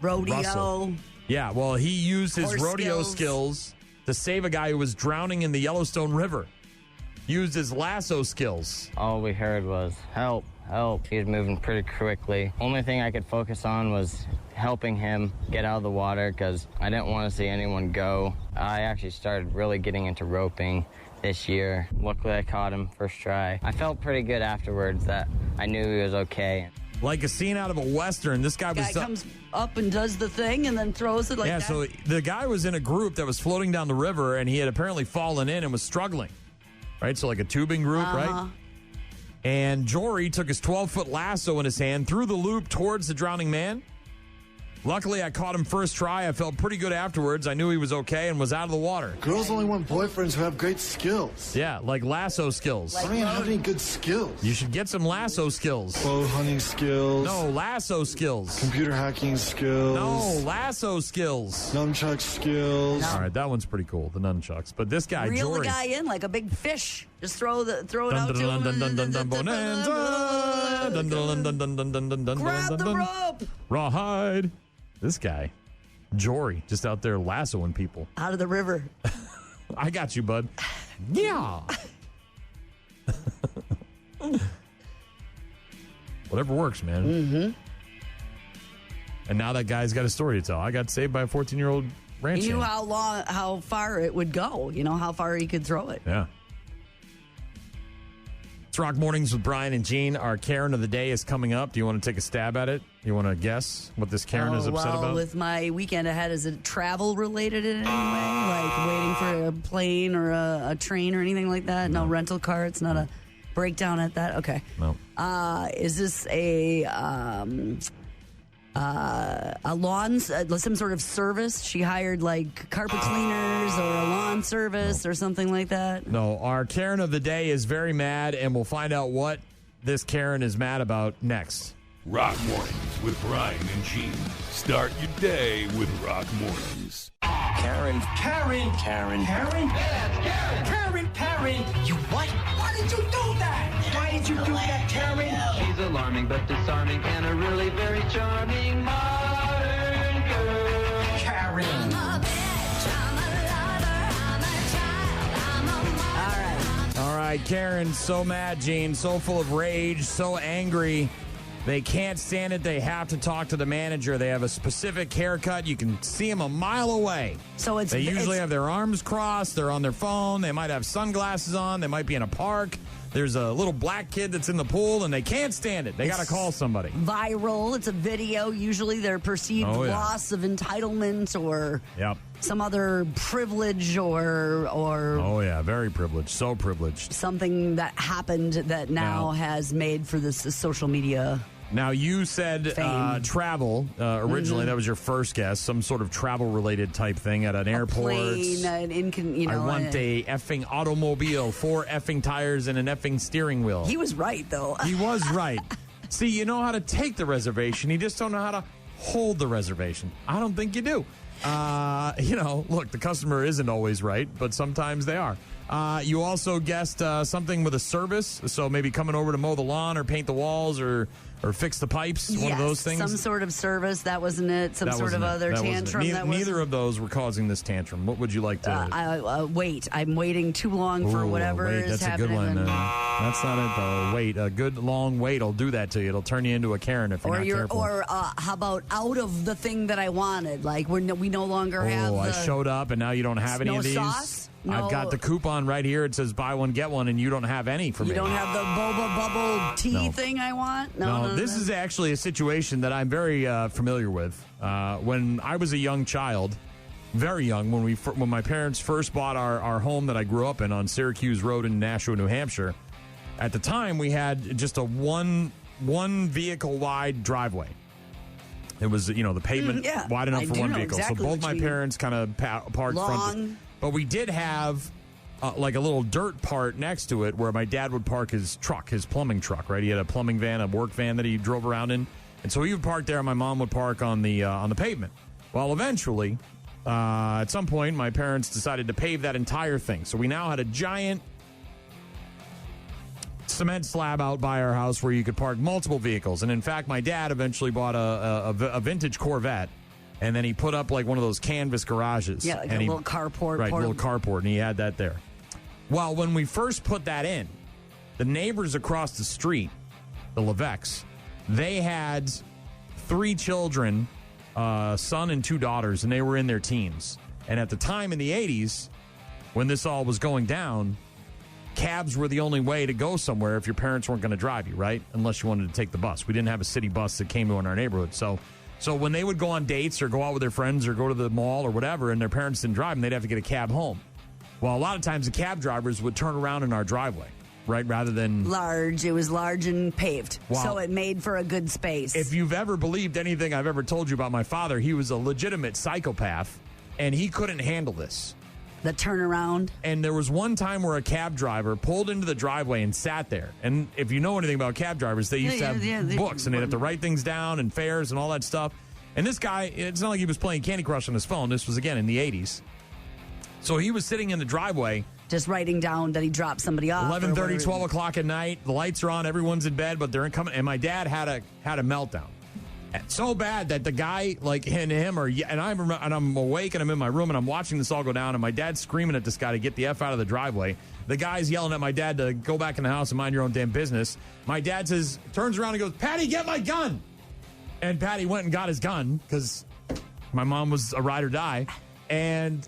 Rodeo. Yeah, well, he used his rodeo skills to save a guy who was drowning in the Yellowstone River. Used his lasso skills. All we heard was, help, help. He was moving pretty quickly. Only thing I could focus on was helping him get out of the water because I didn't want to see anyone go. I actually started really getting into roping this year. Luckily, I caught him first try. I felt pretty good afterwards that I knew he was okay. Like a scene out of a Western, this guy was... comes up and does the thing and then throws it like that. Yeah, so the guy was in a group that was floating down the river, and he had apparently fallen in and was struggling. Right, so like a tubing group, right? And Jory took his 12-foot lasso in his hand, threw the loop towards the drowning man. Luckily, I caught him first try. I felt pretty good afterwards. I knew he was okay and was out of the water. Girls only want boyfriends who have great skills. Yeah, like lasso skills. I don't even have any good skills. You should get some lasso skills. Bow hunting skills. No, lasso skills. Computer hacking skills. No, lasso skills. Nunchuck skills. All right, that one's pretty cool, the nunchucks. But this guy, Reel Jory... the guy in like a big fish. Just throw it out to him. Grab the rope. Rawhide. This guy, Jory, just out there lassoing people. Out of the river. I got you, bud. Yeah. Whatever works, man. Mm-hmm. And now that guy's got a story to tell. I got saved by a 14-year-old ranch He knew hand. how far it would go. You know, how far he could throw it. Yeah. It's Rock Mornings with Brian and Gene. Our Karen of the day is coming up. Do you want to take a stab at it? You want to guess what this Karen is upset about? With my weekend ahead, is it travel related in any way? Like waiting for a plane or a train or anything like that? No rental car? It's not a breakdown at that? Okay. No. Is this a lawn, some sort of service? She hired like carpet cleaners or a lawn service or something like that? No, our Karen of the day is very mad, and we'll find out what this Karen is mad about next. Rock Mornings with Brian and Gene. Start your day with Rock Mornings. Karen. Karen. Karen. Karen. Karen. Karen. Karen. You what? Why did you do that? Why did you do that, Karen? She's alarming but disarming and a really very charming modern girl. Karen. All right, Karen's so mad, Gene, so full of rage, so angry. They can't stand it. They have to talk to the manager. They have a specific haircut. You can see them a mile away. So they usually have their arms crossed. They're on their phone. They might have sunglasses on. They might be in a park. There's a little black kid that's in the pool, and they can't stand it. They got to call somebody. Viral. It's a video. Usually their perceived loss of entitlement or some other privilege or Oh, yeah. Very privileged. So privileged. something that happened that now has made for this social media. Now, you said travel originally. Mm-hmm. That was your first guess. Some sort of travel-related type thing at an airport. Plane, I want a effing automobile, 4 effing tires, and an effing steering wheel. He was right, though. He was right. See, you know how to take the reservation. You just don't know how to hold the reservation. I don't think you do. Look, the customer isn't always right, but sometimes they are. You also guessed something with a service, so maybe coming over to mow the lawn or paint the walls or fix the pipes, one of those things. Some sort of service. That wasn't it. Some sort of other tantrum. Neither of those were causing this tantrum. What would you like to... wait. I'm waiting too long for whatever is that's happening. That's a good one. That's not it, though. Wait. A good long wait will do that to you. It'll turn you into a Karen if you're not careful. Or how about out of the thing that I wanted? Like, we no longer have I showed up, and now you don't have any of these? Sauce? No. I've got the coupon right here. It says buy one, get one, and you don't have any for me. You don't have the boba bubble tea thing I want? No. This is actually a situation that I'm very familiar with. When I was a young child, very young, when my parents first bought our home that I grew up in on Syracuse Road in Nashua, New Hampshire, at the time we had just a one vehicle wide driveway. It was, the pavement wide enough for one vehicle. Exactly so both my parents kind of parked front. But we did have like a little dirt part next to it where my dad would park his truck, his plumbing truck, right? He had a plumbing van, a work van that he drove around in. And so he would park there and my mom would park on the pavement. Well, eventually, at some point, my parents decided to pave that entire thing. So we now had a giant cement slab out by our house where you could park multiple vehicles. And in fact, my dad eventually bought a vintage Corvette. And then he put up like one of those canvas garages. Yeah, like a little carport. Right, little carport, and he had that there. Well, when we first put that in, the neighbors across the street, the Levesques, they had 3 children, son and 2 daughters, and they were in their teens. And at the time in the 80s, when this all was going down, cabs were the only way to go somewhere if your parents weren't going to drive you, right? Unless you wanted to take the bus. We didn't have a city bus that came to in our neighborhood, So when they would go on dates or go out with their friends or go to the mall or whatever and their parents didn't drive them, they'd have to get a cab home. Well, a lot of times the cab drivers would turn around in our driveway, right, rather than... Large. It was large and paved. Wow. So it made for a good space. If you've ever believed anything I've ever told you about my father, he was a legitimate psychopath, and he couldn't handle this. The turnaround. And there was one time where a cab driver pulled into the driveway and sat there. And if you know anything about cab drivers, they used to have books, and they'd have to write things down and fares and all that stuff. And this guy, it's not like he was playing Candy Crush on his phone. This was, again, in the 80s. So he was sitting in the driveway. Just writing down that he dropped somebody off. 11:30, 12 o'clock at night. The lights are on. Everyone's in bed, but they're coming. And my dad had a meltdown. So bad that the guy, like, and him are, and I'm awake and I'm in my room and I'm watching this all go down, and my dad's screaming at this guy to get the F out of the driveway. The guy's yelling at my dad to go back in the house and mind your own damn business. My dad turns around and goes, "Patty, get my gun." And Patty went and got his gun because my mom was a ride or die. And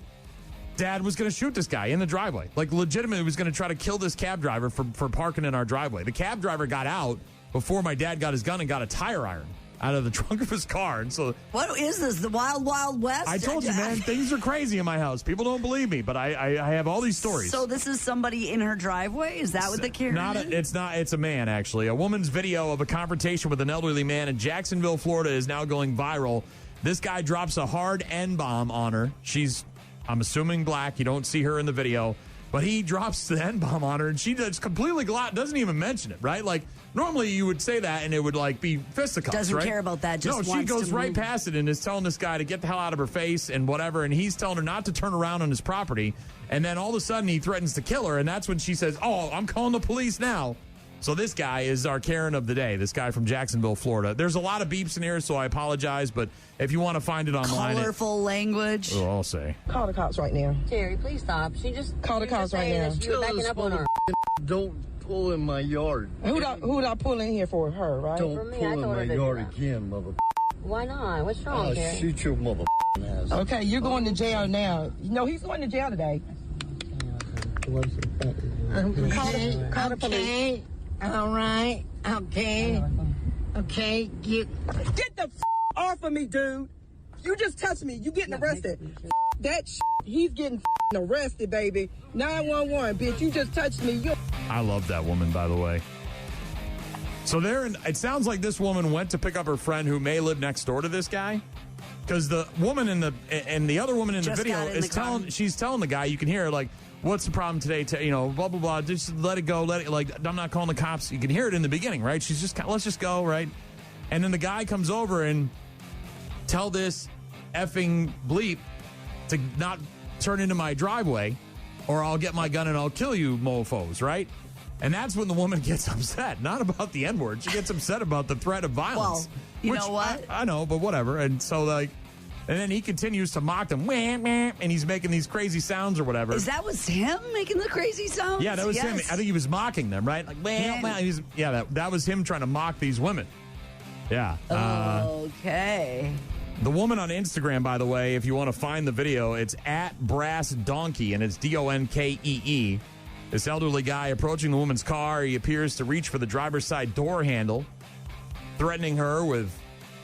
Dad was going to shoot this guy in the driveway. Like, legitimately was going to try to kill this cab driver for parking in our driveway. The cab driver got out before my dad got his gun and got a tire iron out of the trunk of his car. And so, what is this, the Wild Wild West? I told you, man, things are crazy in my house. People don't believe me, but I have all these stories. So this is somebody in her driveway? Is that what the Karen is? It's a man, actually. A woman's video of a confrontation with an elderly man in Jacksonville, Florida is now going viral. This guy drops a hard N-bomb on her. She's, I'm assuming, black. You don't see her in the video. But he drops the N-bomb on her, and she completely doesn't even mention it, right? Like, normally you would say that, and it would, like, be fisticuffs, Doesn't right? care about that, just No, she wants goes to right move. past it and is telling this guy to get the hell out of her face and whatever, and he's telling her not to turn around on his property, and then all of a sudden he threatens to kill her, and that's when she says, "Oh, I'm calling the police now." So this guy is our Karen of the day, this guy from Jacksonville, Florida. There's a lot of beeps in here, so I apologize, but if you want to find it online... Colorful language. Oh, I'll say. Call the cops right now. Terry, please stop. She just... Call the cops right now. You're backing up on her. Don't pull in my yard. Who'd I pull in here for? Her, right? Don't For me, pull I in told my her to yard do that. again, mother. Why not? What's wrong, Terry? I'll shoot your mother ass. Okay, you're going to jail now. No, he's going to jail today. Call the police. All right. Okay. Okay. Get the off of me, dude. You just touched me. You getting arrested. That he's getting arrested, baby. 911, bitch. You just touched me. I love that woman, by the way. So it sounds like this woman went to pick up her friend who may live next door to this guy. Because the woman and the other woman in the video is telling the guy, you can hear her like, what's the problem today? Blah, blah, blah. Just let it go. I'm not calling the cops. You can hear it in the beginning, right? She's just, let's just go, right? And then the guy comes over and tell this effing bleep to not turn into my driveway or I'll get my gun and I'll kill you mofos, right? And that's when the woman gets upset. Not about the N-word. She gets upset about the threat of violence. Well, you know what? I know, but whatever. And so, and then he continues to mock them. Wah, wah, and he's making these crazy sounds or whatever. Was him making the crazy sounds? Yeah, that was him. I think he was mocking them, right? Like, that was him trying to mock these women. Yeah. Okay. The woman on Instagram, by the way, if you want to find the video, it's @BrassDonkey, and it's DONKEE. This elderly guy approaching the woman's car, he appears to reach for the driver's side door handle, threatening her with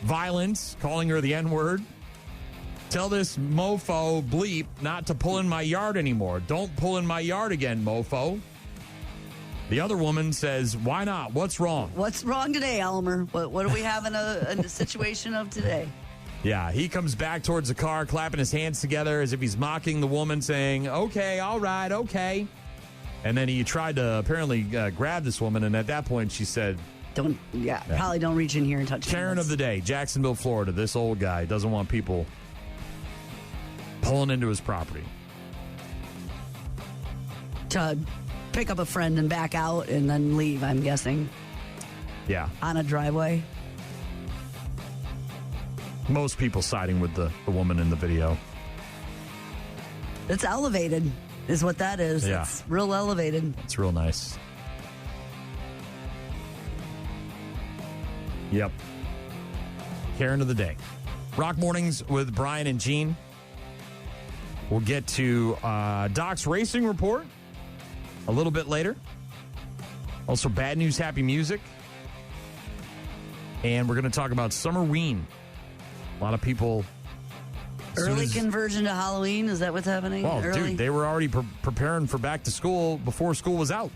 violence, calling her the N-word. Tell this mofo bleep not to pull in my yard anymore. Don't pull in my yard again, mofo. The other woman says, why not? What's wrong? What's wrong today, Elmer? What do we have in a situation of today? Yeah, he comes back towards the car, clapping his hands together as if he's mocking the woman, saying, okay, all right, okay. And then he tried to apparently grab this woman, and at that point she said... Probably don't reach in here and touch Karen of the day, Jacksonville, Florida. This old guy doesn't want people pulling into his property. To pick up a friend and back out and then leave, I'm guessing. Yeah. On a driveway. Most people siding with the woman in the video. It's elevated, is what that is. Yeah. It's real elevated. It's real nice. Yep. Karen of the day. Rock Mornings with Brian and Gene. We'll get to Doc's racing report a little bit later. Also, bad news, happy music. And we're going to talk about SummerWeen. A lot of people... Early conversion to Halloween? Is that what's happening? Well, dude, they were already preparing for back to school before school was out.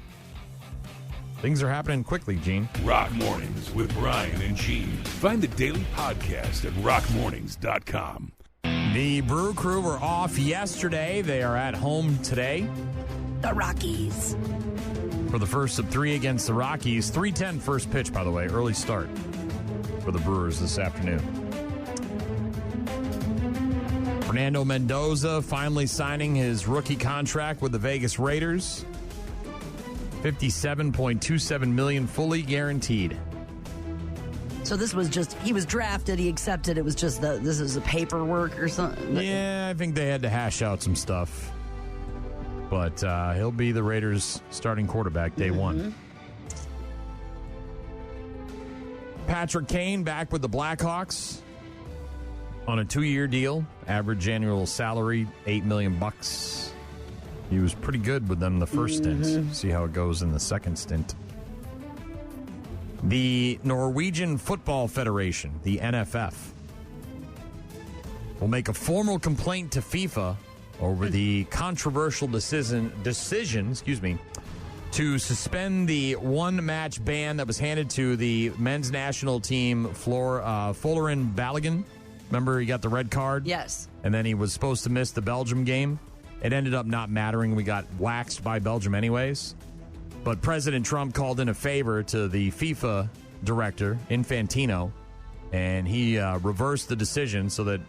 Things are happening quickly, Gene. Rock Mornings with Brian and Gene. Find the daily podcast at rockmornings.com. The Brew Crew were off yesterday. They are at home today. The Rockies. For the first of three against the Rockies. 3:10 first pitch, by the way. Early start for the Brewers this afternoon. Fernando Mendoza finally signing his rookie contract with the Vegas Raiders. $57.27 million fully guaranteed. So this was just, he was drafted, he accepted, it was just this is a paperwork or something? Yeah, I think they had to hash out some stuff. But he'll be the Raiders' starting quarterback day one. Patrick Kane back with the Blackhawks on a 2-year deal. Average annual salary, $8 million. He was pretty good with them the first stint. See how it goes in the second stint. The Norwegian Football Federation, the NFF, will make a formal complaint to FIFA over the controversial decision, to suspend the one-match ban that was handed to the men's national team, Folarin Balogun. Remember, he got the red card? Yes. And then he was supposed to miss the Belgium game. It ended up not mattering. We got waxed by Belgium anyways. But President Trump called in a favor to the FIFA director, Infantino, and he reversed the decision so that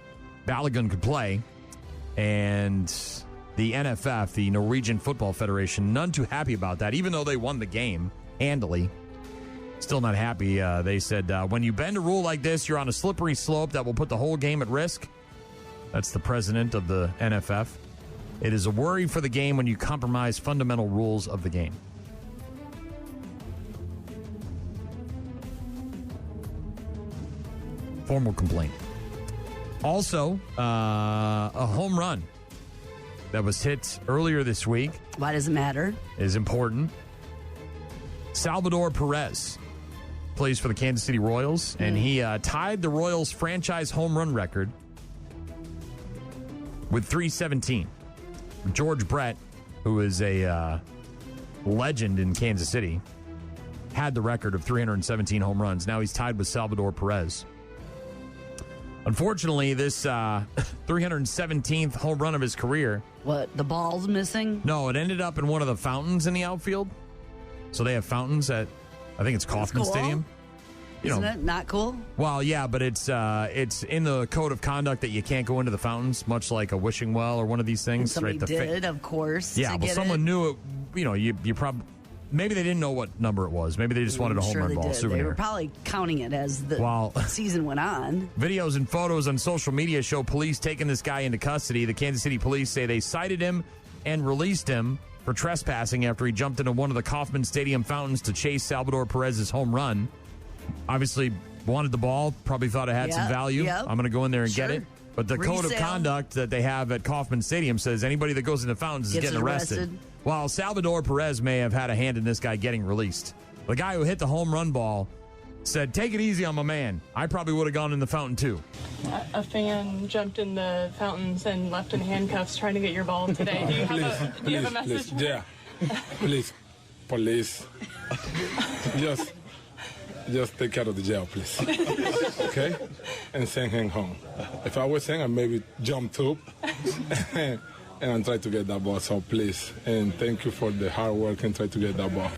Balogun could play. And the NFF, the Norwegian Football Federation, none too happy about that, even though they won the game handily. Still not happy. They said, when you bend a rule like this, you're on a slippery slope that will put the whole game at risk. That's the president of the NFF. It is a worry for the game when you compromise fundamental rules of the game. Formal complaint. Also, a home run that was hit earlier this week. Why does it matter? Is important. Salvador Perez plays for the Kansas City Royals, and he tied the Royals franchise home run record with 317. George Brett, who is a legend in Kansas City, had the record of 317 home runs. Now he's tied with Salvador Perez. Unfortunately, this 317th home run of his career. What, the ball's missing? No, it ended up in one of the fountains in the outfield. So they have fountains at, I think it's Kauffman cool. Stadium. Isn't it not cool? Well, yeah, but it's in the code of conduct that you can't go into the fountains, much like a wishing well or one of these things. And somebody did, of course. Yeah, well, someone knew it. You probably. Maybe they didn't know what number it was. Maybe they just wanted a home run ball souvenir. They were probably counting it as the season went on. Videos and photos on social media show police taking this guy into custody. The Kansas City police say they cited him and released him for trespassing after he jumped into one of the Kauffman Stadium fountains to chase Salvador Perez's home run. Obviously wanted the ball, probably thought it had some value. Yep. I'm going to go in there and get it. But the code of Resale. conduct that they have at Kauffman Stadium says anybody that goes into fountains is getting arrested. While Salvador Perez may have had a hand in this guy getting released. The guy who hit the home run ball said, "Take it easy on my man. I probably would have gone in the fountain too." A fan jumped in the fountains and left in handcuffs trying to get your ball today. Do you have a message? Yeah. Please, police. Just take care of the jail, please. Okay? And send him home. If I was him, I maybe jump too. And I try to get that ball, so please. And thank you for the hard work and try to get that ball.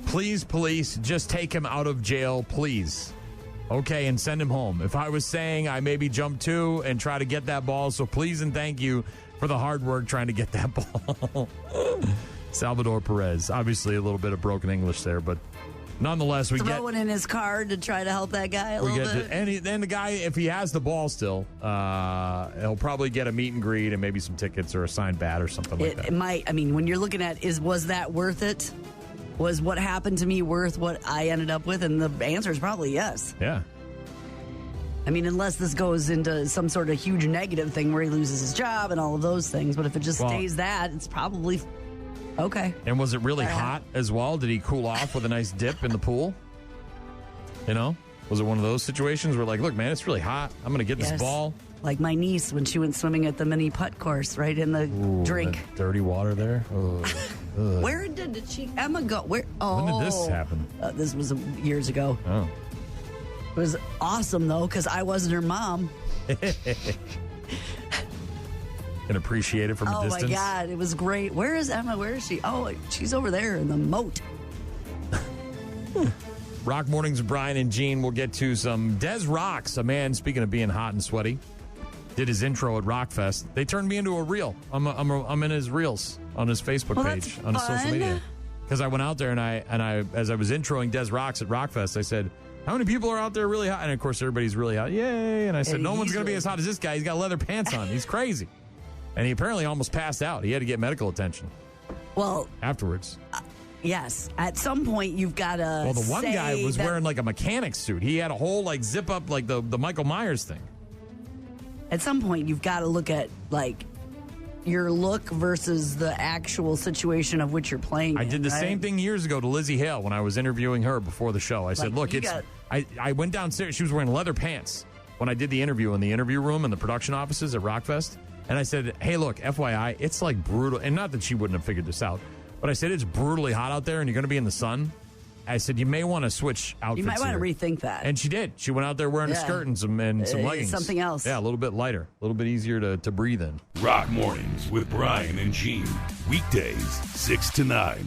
Please, police, just take him out of jail, please. Okay, and send him home. If I was saying, I maybe jump too and try to get that ball, so please and thank you for the hard work trying to get that ball. Salvador Perez. Obviously a little bit of broken English there, but nonetheless, we get throwing in his card to try to help that guy a little bit. And then the guy, if he has the ball still, he'll probably get a meet and greet and maybe some tickets or a signed bat or something like that. It might. I mean, when you're looking at was that worth it? Was what happened to me worth what I ended up with? And the answer is probably yes. Yeah. I mean, unless this goes into some sort of huge negative thing where he loses his job and all of those things. But if it just stays that, it's probably okay. And was it really hot as well? Did he cool off with a nice dip in the pool? You know? Was it one of those situations where, like, look, man, it's really hot. I'm going to get this ball. Like my niece when she went swimming at the mini putt course, right in the drink. Dirty water there. Where did Emma go? Where? Oh, when did this happen? This was years ago. Oh. It was awesome, though, because I wasn't her mom. Can appreciate it from a distance. Oh, my God. It was great. Where is Emma? Where is she? Oh, she's over there in the moat. Rock Mornings with Brian and Gene. We'll get to some Des Rocks, a man, speaking of being hot and sweaty, did his intro at Rockfest. They turned me into a reel. I'm in his reels on his Facebook page, on his social media. Because I went out there and I as I was introing Des Rocks at Rockfest, I said, how many people are out there really hot? And of course, everybody's really hot. Yay. And I said, no one's going to be as hot as this guy. He's got leather pants on. He's crazy. And he apparently almost passed out. He had to get medical attention. Well, afterwards. Yes. At some point, you've got to. Well, the one guy was wearing like a mechanic's suit. He had a whole like zip up, like the Michael Myers thing. At some point, you've got to look at like your look versus the actual situation of which you're playing. I did the same thing years ago to Lizzie Hale when I was interviewing her before the show. I said, look, I went downstairs. She was wearing leather pants when I did the interview in the interview room in the production offices at Rockfest. And I said, hey, look, FYI, it's like brutal. And not that she wouldn't have figured this out, but I said, it's brutally hot out there and you're going to be in the sun. I said, you may want to switch outfits. You might want to here. rethink that. And she did. She went out there wearing a skirt and some leggings. Something else. Yeah, a little bit lighter, a little bit easier to breathe in. Rock Mornings with Brian and Gene. Weekdays, 6 to 9.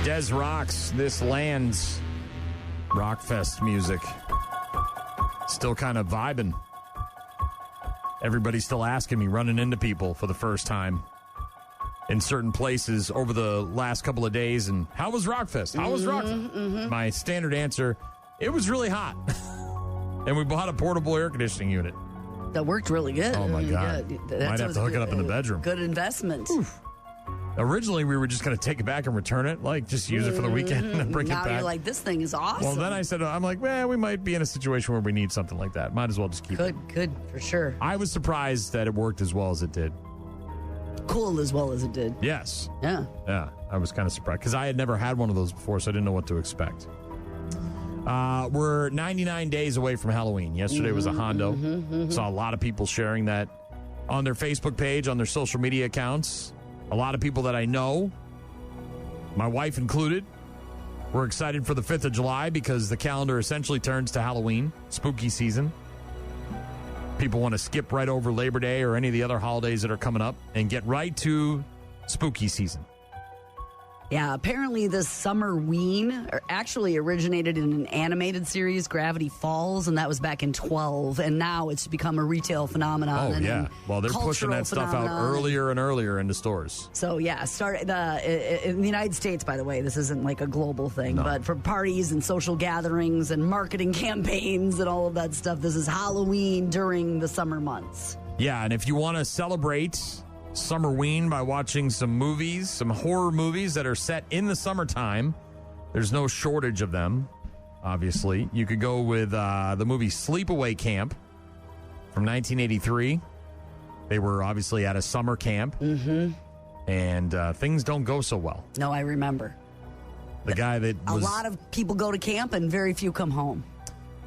Des Rocks, This Land's Rockfest music. Still kind of vibing. Everybody's still asking me, running into people for the first time in certain places over the last couple of days. And how was Rockfest? How was Rockfest? Mm-hmm. My standard answer, it was really hot. And we bought a portable air conditioning unit. That worked really good. Oh, my God. Might have to hook it up in the bedroom. Good investment. Oof. Originally, we were just going to take it back and return it, like just use it for the weekend and bring it back. Now you're like, this thing is awesome. Well, then I said, I'm like, we might be in a situation where we need something like that. Might as well just keep it. Good, for sure. I was surprised that it worked as well as it did. Cool as well as it did. Yes. Yeah. Yeah, I was kind of surprised because I had never had one of those before, so I didn't know what to expect. We're 99 days away from Halloween. Yesterday was a Hondo. Saw a lot of people sharing that on their Facebook page, on their social media accounts. A lot of people that I know, my wife included, were excited for the 5th of July because the calendar essentially turns to Halloween, spooky season. people want to skip right over Labor Day or any of the other holidays that are coming up and get right to spooky season. Yeah, apparently the SummerWeen actually originated in an animated series, Gravity Falls, and that was back in 12, and now it's become a retail phenomenon. Oh, yeah. Well, they're pushing that stuff out earlier and earlier into stores. So, yeah, in the United States, by the way, this isn't like a global thing, but for parties and social gatherings and marketing campaigns and all of that stuff, this is Halloween during the summer months. Yeah, and if you want to celebrate SummerWeen by watching some movies, some horror movies that are set in the summertime. There's no shortage of them, obviously. You could go with the movie Sleepaway Camp from 1983. They were obviously at a summer camp, and things don't go so well. No, I remember. The guy that a lot of people go to camp and very few come home.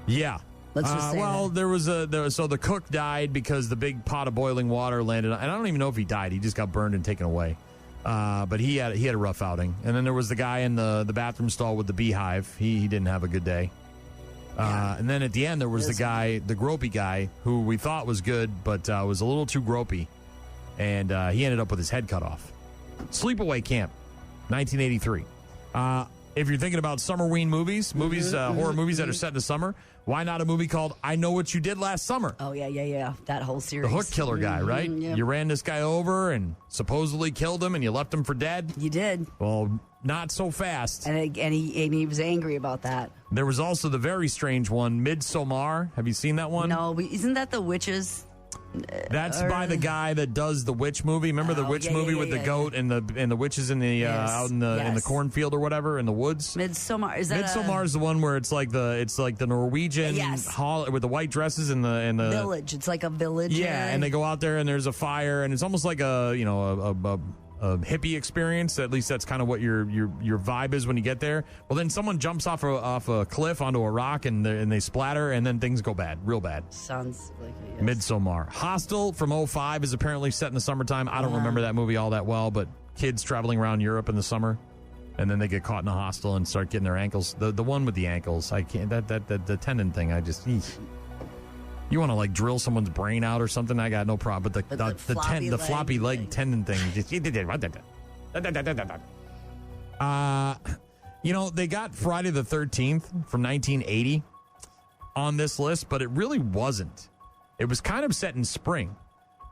Yeah. Let's just say that. So the cook died because the big pot of boiling water landed on, and I don't even know if he died. He just got burned and taken away. But he had a rough outing. And then there was the guy in the bathroom stall with the beehive. He didn't have a good day. And then at the end there was the guy, the gropey guy, who we thought was good, but was a little too gropey, and he ended up with his head cut off. Sleepaway Camp, 1983. If you're thinking about SummerWeen movies, horror movies that are set in the summer, why not a movie called I Know What You Did Last Summer? Oh, yeah. That whole series. The hook killer guy, right? Yep. You ran this guy over and supposedly killed him and you left him for dead. You did. Well, not so fast. And he was angry about that. There was also the very strange one, Midsommar. Have you seen that one? No, isn't that the witches? That's by the guy that does the witch movie. Remember the witch movie with the goat and the witches in the out in the cornfield or whatever in the woods. Midsommar is that? Midsommar is the one where it's like the Norwegian hall with the white dresses in the village. It's like a village. Yeah, and they go out there and there's a fire and it's almost like a hippie experience. At least that's kind of what your vibe is when you get there. Well, then someone jumps off a cliff onto a rock and they splatter and then things go bad, real bad. Sounds like Midsommar. Hostel from 2005 is apparently set in the summertime. I don't remember that movie all that well, but kids traveling around Europe in the summer, and then they get caught in a hostel and start getting their ankles. The one with the ankles, I can't. The tendon thing, I just. You want to like drill someone's brain out or something? I got no problem. But the floppy leg tendon thing. Just, they got Friday the 13th from 1980 on this list, but it really wasn't. It was kind of set in spring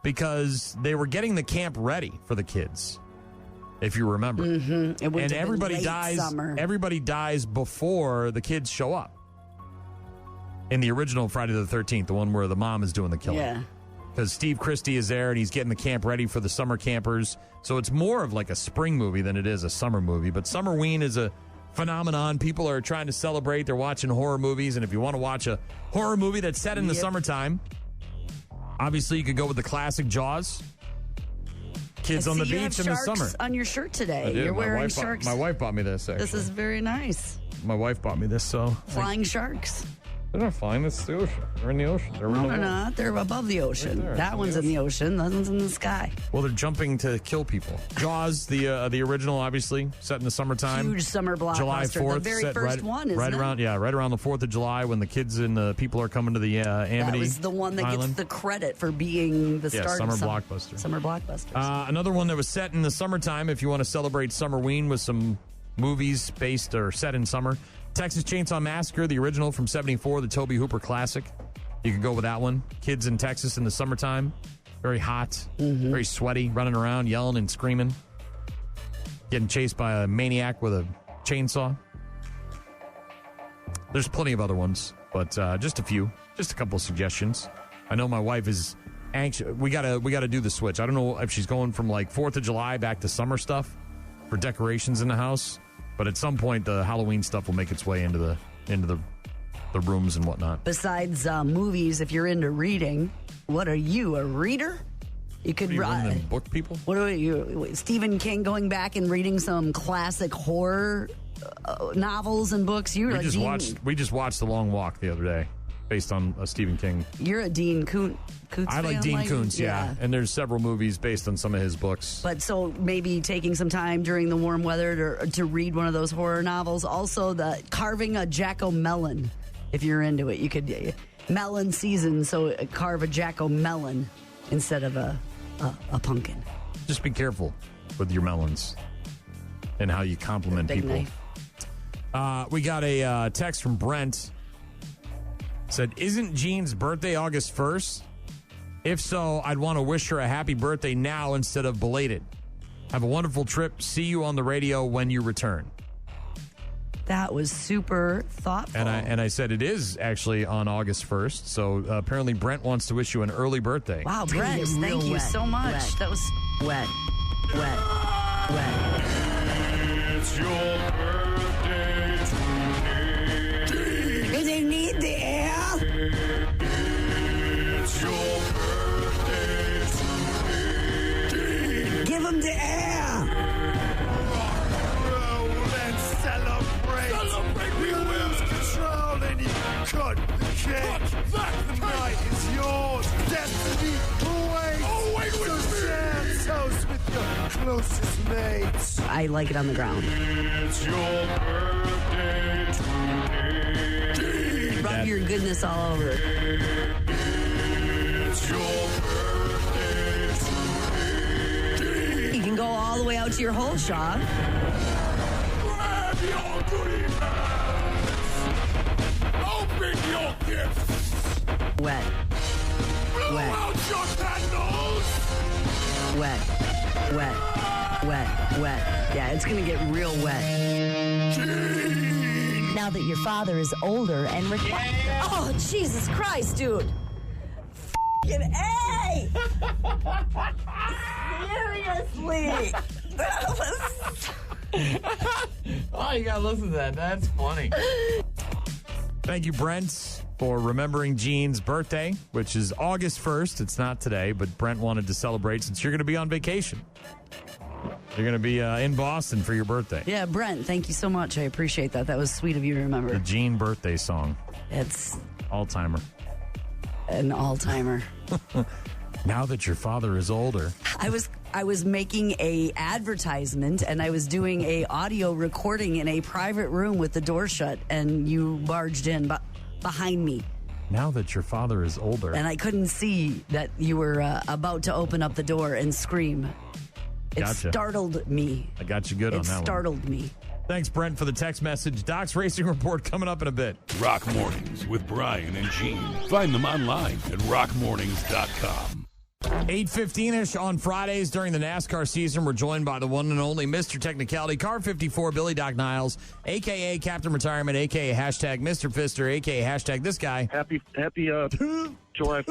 because they were getting the camp ready for the kids, if you remember. Mm-hmm. And everybody dies. Summer. Everybody dies before the kids show up. In the original Friday the 13th, the one where the mom is doing the killing. Yeah. Because Steve Christie is there and he's getting the camp ready for the summer campers. So it's more of like a spring movie than it is a summer movie. But SummerWeen is a phenomenon. People are trying to celebrate. They're watching horror movies. And if you want to watch a horror movie that's set in the summertime, obviously you could go with the classic Jaws. Kids on the beach in the summer. On your shirt today. I did. You're wearing sharks. My wife bought me this, actually. This is very nice. My wife bought me this, so. Flying sharks. They're not flying. It's the ocean. They're in the ocean. They're not. They're above the ocean. Right that one's in the ocean. That one's in the sky. Well, they're jumping to kill people. Jaws, the original, obviously, set in the summertime. Huge summer blockbuster. July 4th. The very first one, isn't it? Right around the 4th of July when the kids and the people are coming to the Amity. That was the one that Island. gets the credit for being the start summer of blockbuster. Summer blockbusters. Another one that was set in the summertime, if you want to celebrate SummerWeen with some movies based or set in summer. Texas Chainsaw Massacre, the original from 74, the Tobe Hooper classic. You could go with that one. Kids in Texas in the summertime. Very hot, very sweaty, running around, yelling and screaming. Getting chased by a maniac with a chainsaw. There's plenty of other ones, but just a few. Just a couple of suggestions. I know my wife is anxious. We gotta do the switch. I don't know if she's going from like 4th of July back to summer stuff for decorations in the house. But at some point, the Halloween stuff will make its way into the rooms and whatnot. Besides movies, if you're into reading, what are you, a reader? You could read book people. What are you, Stephen King, going back and reading some classic horror novels and books? We just watched The Long Walk the other day, based on a Stephen King. You're a Dean Koontz I like fan, Dean Koontz, yeah. And there's several movies based on some of his books. But so maybe taking some time during the warm weather to read one of those horror novels. Also, the Carving a Jack-o'-melon, if you're into it. You could melon season, so carve a jack-o'-melon instead of a pumpkin. Just be careful with your melons and how you compliment Big people. knife. We got a text from Brent. Said, isn't Jean's birthday August 1st? If so, I'd want to wish her a happy birthday now instead of belated. Have a wonderful trip. See you on the radio when you return. That was super thoughtful. And I said it is actually on August 1st. So apparently Brent wants to wish you an early birthday. Wow, Brent, thank you so much. Wet. That was wet. It's your birthday today. Do they need the air? It's your birthday today. Give them the air. Let's celebrate. We lose control and you cut the cake. The night is yours. Destiny awaits. So share toast with your closest mates. I like it on the ground. It's your birthday today. Rub your goodness all over. It's your birthday today. You can go all the way out to your hole, Shaw. Grab your goodie bags. Open your gifts. Wet. Blow Wet. out your candles. Wet. Yeah, it's going to get real wet. Now that your father is older and Oh, Jesus Christ, dude. F***ing A! Seriously. Oh, you gotta listen to that. That's funny. Thank you, Brent, for remembering Jean's birthday, which is August 1st. It's not today, but Brent wanted to celebrate since you're going to be on vacation. You're going to be in Boston for your birthday. Yeah, Brent, thank you so much. I appreciate that. That was sweet of you to remember. The Jean birthday song. It's All-timer. an all-timer. Now that your father is older. I was making a advertisement and I was doing a audio recording in a private room with the door shut, and you barged in behind me. Now that your father is older. And I couldn't see that you were about to open up the door and scream. It Gotcha. startled me. I got you good on that one. It startled me. Thanks, Brent, for the text message. Doc's Racing Report coming up in a bit. Rock Mornings with Brian and Gene. Find them online at rockmornings.com. 8:15-ish on Fridays during the NASCAR season. We're joined by the one and only Mr. Technicality, Car 54, Billy Doc Niles, a.k.a. Captain Retirement, a.k.a. hashtag Mr. Fister, a.k.a. hashtag this guy. Happy July.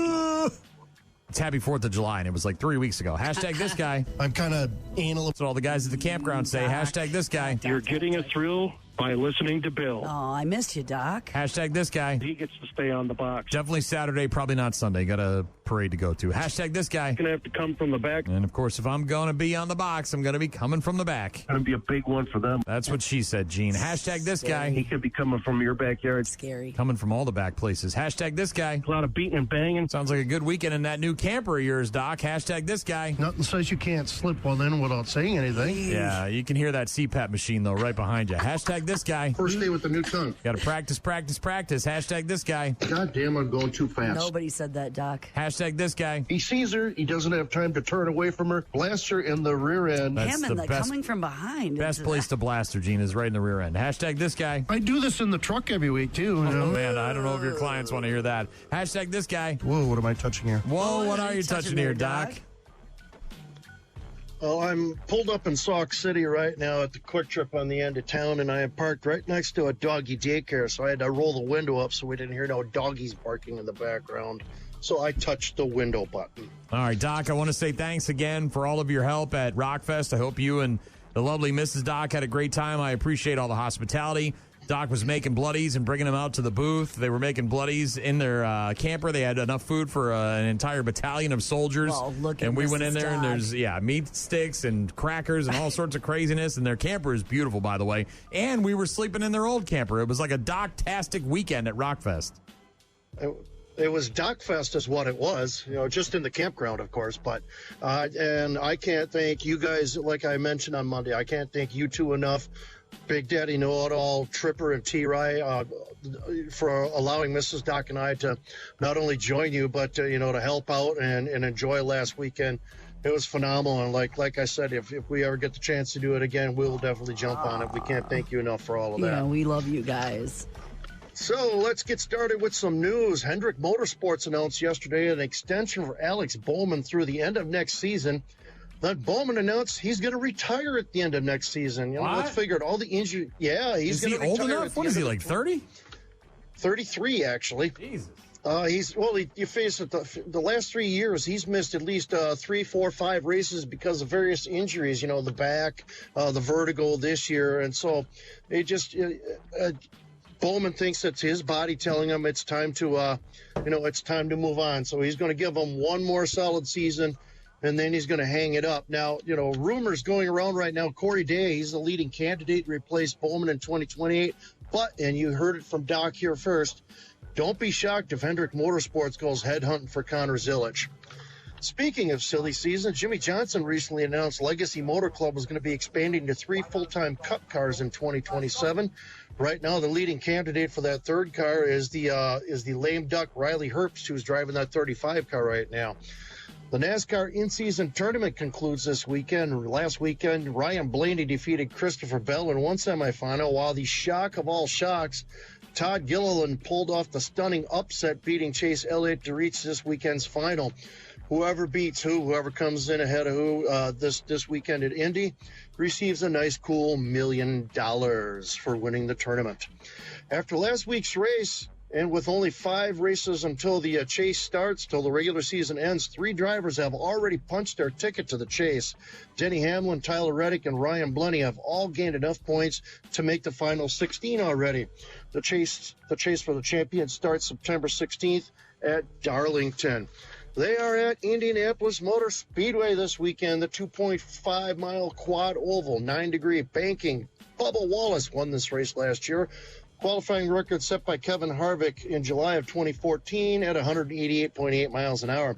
It's happy 4th of July, and it was like 3 weeks ago. Hashtag this guy. I'm kind of anal. That's what all the guys at the campground say. Hashtag this guy. You're getting a thrill by listening to Bill. Oh, I missed you, Doc. Hashtag this guy. He gets to stay on the box. Definitely Saturday, probably not Sunday. Got a parade to go to. Hashtag this guy. Going to have to come from the back. And, of course, if I'm going to be on the box, I'm going to be coming from the back. Going to be a big one for them. That's what she said, Gene. Hashtag this guy. He could be coming from your backyard. Scary. Coming from all the back places. Hashtag this guy. A lot of beating and banging. Sounds like a good weekend in that new camper of yours, Doc. Hashtag this guy. Nothing says you can't slip one in without saying anything. Yeah, you can hear that CPAP machine, though, right behind you. Hashtag this guy. First day with the new tongue. Got to practice. Hashtag this guy. God damn, I'm going too fast. Nobody said that, Doc. Hashtag this guy. He sees her. He doesn't have time to turn away from her. Blasts her in the rear end. That's Him the and the best- coming from behind. Best place to blast her, Gene, is right in the rear end. Hashtag this guy. I do this in the truck every week, too. You know? Oh, man, I don't know if your clients want to hear that. Hashtag this guy. Whoa, what am I touching here? Whoa, what are you touching here, Doc? Well, I'm pulled up in Sauk City right now at the Quick Trip on the end of town, and I am parked right next to a doggy daycare, so I had to roll the window up so we didn't hear no doggies barking in the background. So I touched the window button. All right, Doc, I want to say thanks again for all of your help at Rockfest. I hope you and the lovely Mrs. Doc had a great time. I appreciate all the hospitality. Doc was making bloodies and bringing them out to the booth. They were making bloodies in their camper. They had enough food for an entire battalion of soldiers. Well, look at and we went Mrs. in there, and Doc. there's meat sticks and crackers and all sorts of craziness. And their camper is beautiful, by the way. And we were sleeping in their old camper. It was like a Doc-tastic weekend at Rockfest. It was Docfest is what it was, just in the campground, of course. But and I can't thank you guys, like I mentioned on Monday, I can't thank you two enough Big Daddy Know-It-All, Tripper, and T-Ry for allowing Mrs. Doc and I to not only join you, but, to help out and enjoy last weekend. It was phenomenal. And like I said, if we ever get the chance to do it again, we'll definitely jump on it. We can't thank you enough for all of that. Yeah, we love you guys. So let's get started with some news. Hendrick Motorsports announced yesterday an extension for Alex Bowman through the end of next season. Then Bowman announced he's going to retire at the end of next season. Let's figure out all the injury. Yeah, he's going to retire. Is he old enough? What is he, like 30? 33, actually. Jesus. You face it, the last 3 years, he's missed at least 3, 4, 5 races because of various injuries, the back, the vertigo this year. And so they just, Bowman thinks it's his body telling him it's time to, it's time to move on. So he's going to give him one more solid season, and then he's going to hang it up. Now, rumors going around right now, Corey Day, he's the leading candidate to replace Bowman in 2028. But, and you heard it from Doc here first, don't be shocked if Hendrick Motorsports goes headhunting for Connor Zilisch. Speaking of silly season, Jimmy Johnson recently announced Legacy Motor Club was going to be expanding to 3 full-time Cup cars in 2027. Right now, the leading candidate for that third car is the lame duck Riley Herbst, who's driving that 35 car right now. The NASCAR in-season tournament concludes this weekend. Last weekend, Ryan Blaney defeated Christopher Bell in one semifinal, while the shock of all shocks, Todd Gilliland pulled off the stunning upset, beating Chase Elliott to reach this weekend's final. Whoever beats whoever comes in ahead of who this weekend at Indy receives a nice, cool $1 million for winning the tournament. After last week's race, and with only 5 races until the chase starts, till the regular season ends, 3 drivers have already punched their ticket to the chase. Denny Hamlin, Tyler Reddick, and Ryan Blenny have all gained enough points to make the final 16 already. The chase for the champion starts September 16th at Darlington. They are at Indianapolis Motor Speedway this weekend, the 2.5-mile quad oval, 9-degree banking. Bubba Wallace won this race last year. Qualifying record set by Kevin Harvick in July of 2014 at 188.8 miles an hour.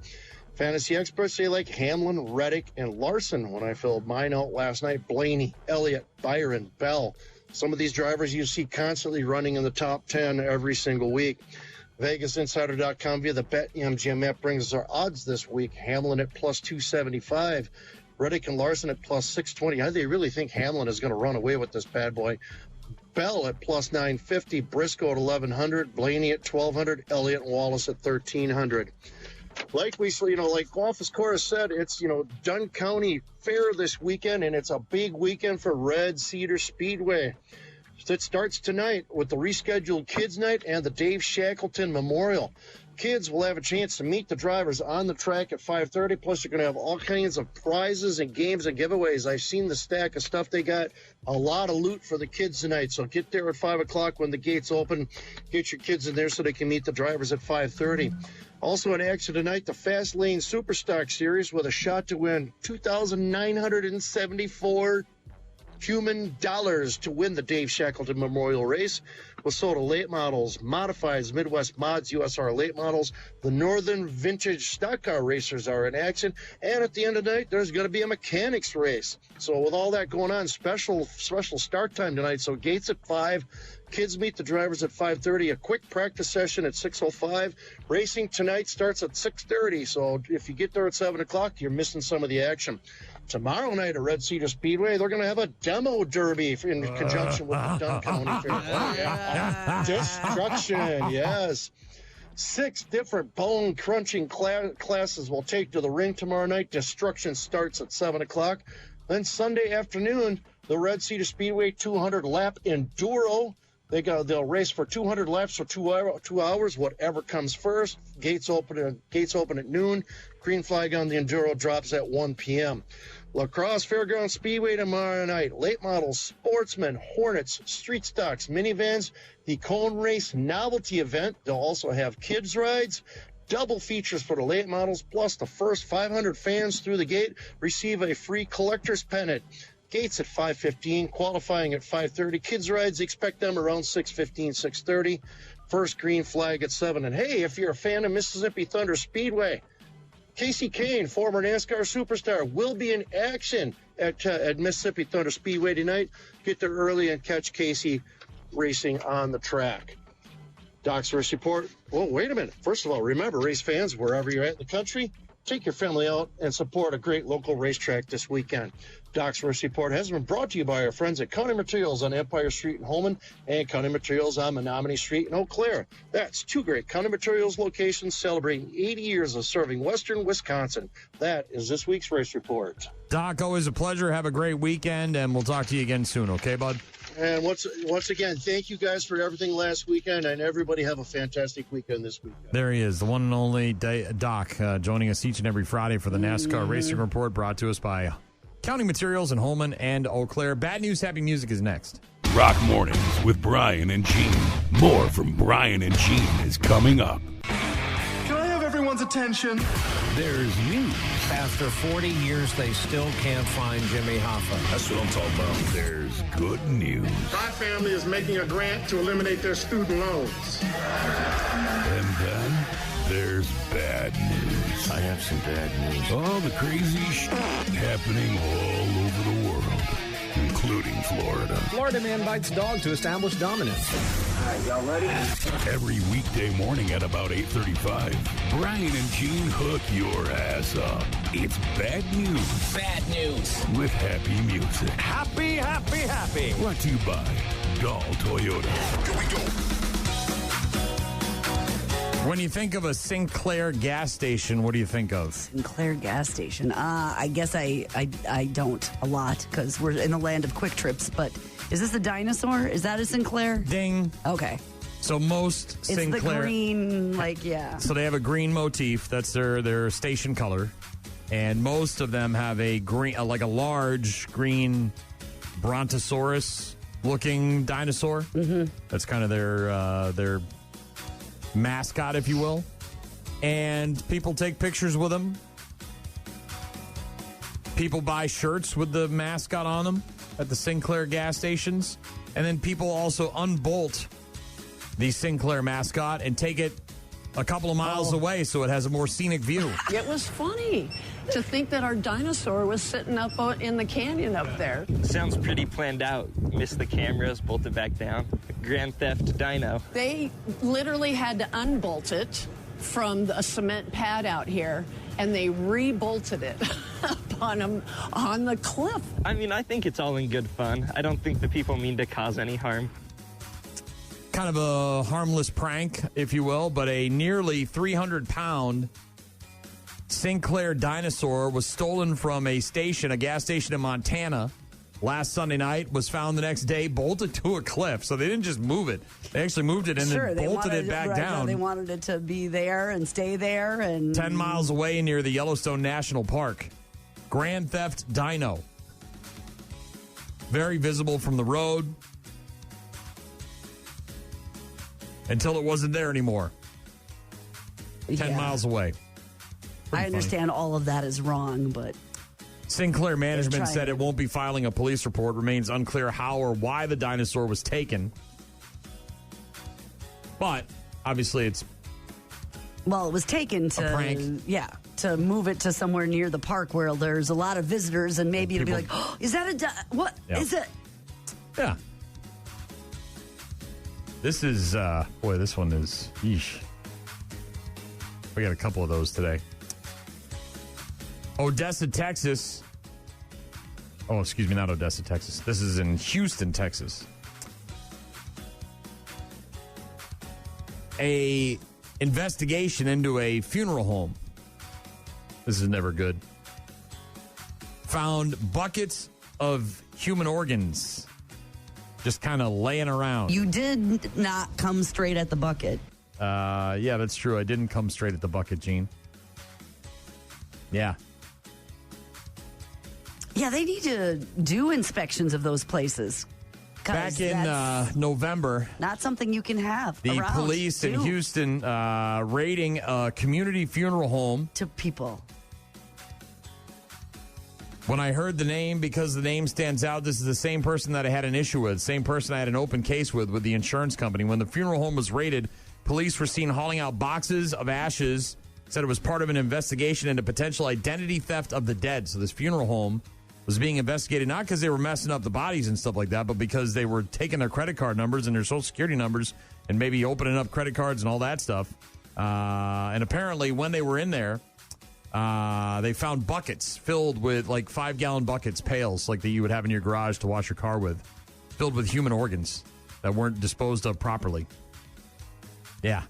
Fantasy experts say like Hamlin, Reddick, and Larson when I filled mine out last night. Blaney, Elliott, Byron, Bell. Some of these drivers you see constantly running in the top 10 every single week. VegasInsider.com via the BetMGM app brings us our odds this week. Hamlin at plus 275. Reddick and Larson at plus 620. I really think Hamlin is going to run away with this bad boy. Bell at plus 950, Briscoe at 1100, Blaney at 1200, Elliott and Wallace at 1300. Like Office Corps said, it's Dunn County Fair this weekend, and it's a big weekend for Red Cedar Speedway. It starts tonight with the rescheduled Kids Night and the Dave Shackleton Memorial. Kids will have a chance to meet the drivers on the track at 5:30. Plus, you're going to have all kinds of prizes and games and giveaways. I've seen the stack of stuff they got. A lot of loot for the kids tonight. So get there at 5 o'clock when the gates open. Get your kids in there so they can meet the drivers at 5:30. Also in action tonight, the Fast Lane Superstock Series with a shot to win $2,974 human dollars to win the Dave Shackleton Memorial Race. Wasota Late Models, Modifieds, Midwest Mods, USR Late Models, the Northern Vintage Stock Car Racers are in action, and at the end of the night, there's going to be a mechanics race. So with all that going on, special start time tonight. So gates at 5, kids meet the drivers at 5:30, a quick practice session at 6:05. Racing tonight starts at 6:30, so if you get there at 7 o'clock, you're missing some of the action. Tomorrow night at Red Cedar Speedway, they're going to have a demo derby in conjunction with the Dunn County Fair. Destruction, yes. 6 different bone-crunching classes will take to the ring tomorrow night. Destruction starts at 7 o'clock. Then Sunday afternoon, the Red Cedar Speedway 200-lap Enduro. They'll race for 200 laps for 2 hours, whatever comes first. Gates open at noon. Green flag on the Enduro drops at 1 p.m. La Crosse Fairground Speedway tomorrow night. Late models, sportsmen, Hornets, street stocks, minivans, the Cone Race novelty event. They'll also have kids rides, double features for the late models, plus the first 500 fans through the gate receive a free collector's pennant. Gates at 5:15, qualifying at 5:30. Kids rides, expect them around 6:15, 6:30. First green flag at 7. And hey, if you're a fan of Mississippi Thunder Speedway, Casey Kane, former NASCAR superstar, will be in action at Mississippi Thunder Speedway tonight. Get there early and catch Casey racing on the track. Doc's Race Report. Well, wait a minute. First of all, remember, race fans, wherever you're at in the country, take your family out and support a great local racetrack this weekend. Doc's Race Report has been brought to you by our friends at County Materials on Empire Street in Holman and County Materials on Menominee Street in Eau Claire. That's two great County Materials locations celebrating 80 years of serving Western Wisconsin. That is this week's Race Report. Doc, always a pleasure. Have a great weekend, and we'll talk to you again soon, okay, bud? And once again, thank you guys for everything last weekend, and everybody have a fantastic weekend this weekend. There he is, the one and only Doc, joining us each and every Friday for the NASCAR Racing Report, brought to us by County Materials in Holman and Eau Claire. Bad News, Happy Music is next. Rock Mornings with Brian and Gene. More from Brian and Gene is coming up. Can I have everyone's attention? There's news. After 40 years, they still can't find Jimmy Hoffa. That's what I'm talking about. There's good news. My family is making a grant to eliminate their student loans. And then there's bad news. I have some bad news. All the crazy shit happening all over the world, including Florida. Florida man bites dog to establish dominance. All right, y'all ready? Every weekday morning at about 8:35, Brian and Gene hook your ass up. It's Bad News. Bad news. With happy music. Happy, happy, happy. Brought to you by Dahl Toyota. Here we go. When you think of a Sinclair gas station, what do you think of? Sinclair gas station. I guess I don't a lot because we're in the land of quick trips. But is this a dinosaur? Is that a Sinclair? Ding. Okay. So most Sinclair. It's the green, yeah. So they have a green motif. That's their station color. And most of them have a green, like a large green brontosaurus looking dinosaur. Mm-hmm. That's kind of their mascot, if you will. And people take pictures with them. People buy shirts with the mascot on them at the Sinclair gas stations. And then people also unbolt the Sinclair mascot and take it a couple of miles away so it has a more scenic view. It was funny to think that our dinosaur was sitting up in the canyon up there. Sounds pretty planned out. Missed the cameras, bolted back down. Grand theft dino. They literally had to unbolt it from a cement pad out here, and they re-bolted it on the cliff. I mean, I think it's all in good fun. I don't think the people mean to cause any harm. Kind of a harmless prank, if you will, but a nearly 300-pound Sinclair dinosaur was stolen from a gas station in Montana last Sunday night, was found the next day, bolted to a cliff. So they didn't just move it. They actually moved it and then bolted it back down. They wanted it to be there and stay there. 10 miles away near the Yellowstone National Park. Grand theft dino. Very visible from the road. Until it wasn't there anymore. 10 miles away. I understand all of that is wrong, but... Sinclair management said it won't be filing a police report. Remains unclear how or why the dinosaur was taken. But, obviously, it's... Well, it was taken to... A prank. Yeah, to move it to somewhere near the park where there's a lot of visitors, and maybe it'll be like, oh, is that what is it? Yeah. This is, boy, this one is, yeesh. We got a couple of those today. Odessa, Texas. Oh, excuse me, not Odessa, Texas. This is in Houston, Texas. A investigation into a funeral home. This is never good. Found buckets of human organs just kind of laying around. You did not come straight at the bucket. Yeah, that's true. I didn't come straight at the bucket, Gene. Yeah. Yeah, they need to do inspections of those places. Back in November. Not something you can have. The police in Houston raiding a community funeral home. To people. When I heard the name, because the name stands out, this is the same person that I had an issue with. Same person I had an open case with the insurance company. When the funeral home was raided, police were seen hauling out boxes of ashes. Said it was part of an investigation into potential identity theft of the dead. So this funeral home was being investigated not because they were messing up the bodies and stuff like that, but because they were taking their credit card numbers and their social security numbers and maybe opening up credit cards and all that stuff. And apparently when they were in there, they found buckets filled with like 5-gallon buckets, pails like that you would have in your garage to wash your car with, filled with human organs that weren't disposed of properly. Yeah.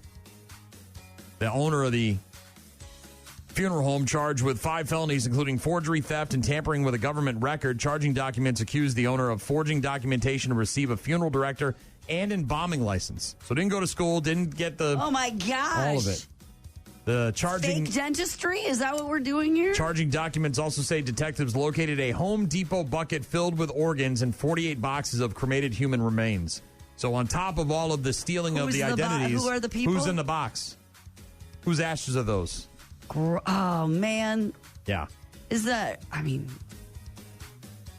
The owner of the funeral home charged with 5 felonies, including forgery, theft, and tampering with a government record. Charging documents accused the owner of forging documentation to receive a funeral director and embalming license. So didn't go to school, didn't get the... Oh, my gosh. All of it. The charging... Fake dentistry? Is that what we're doing here? Charging documents also say detectives located a Home Depot bucket filled with organs and 48 boxes of cremated human remains. So on top of all of the stealing of the identities... Who are the people? Who's in the box? Whose ashes are those? Oh, man. Yeah. Is that... I mean...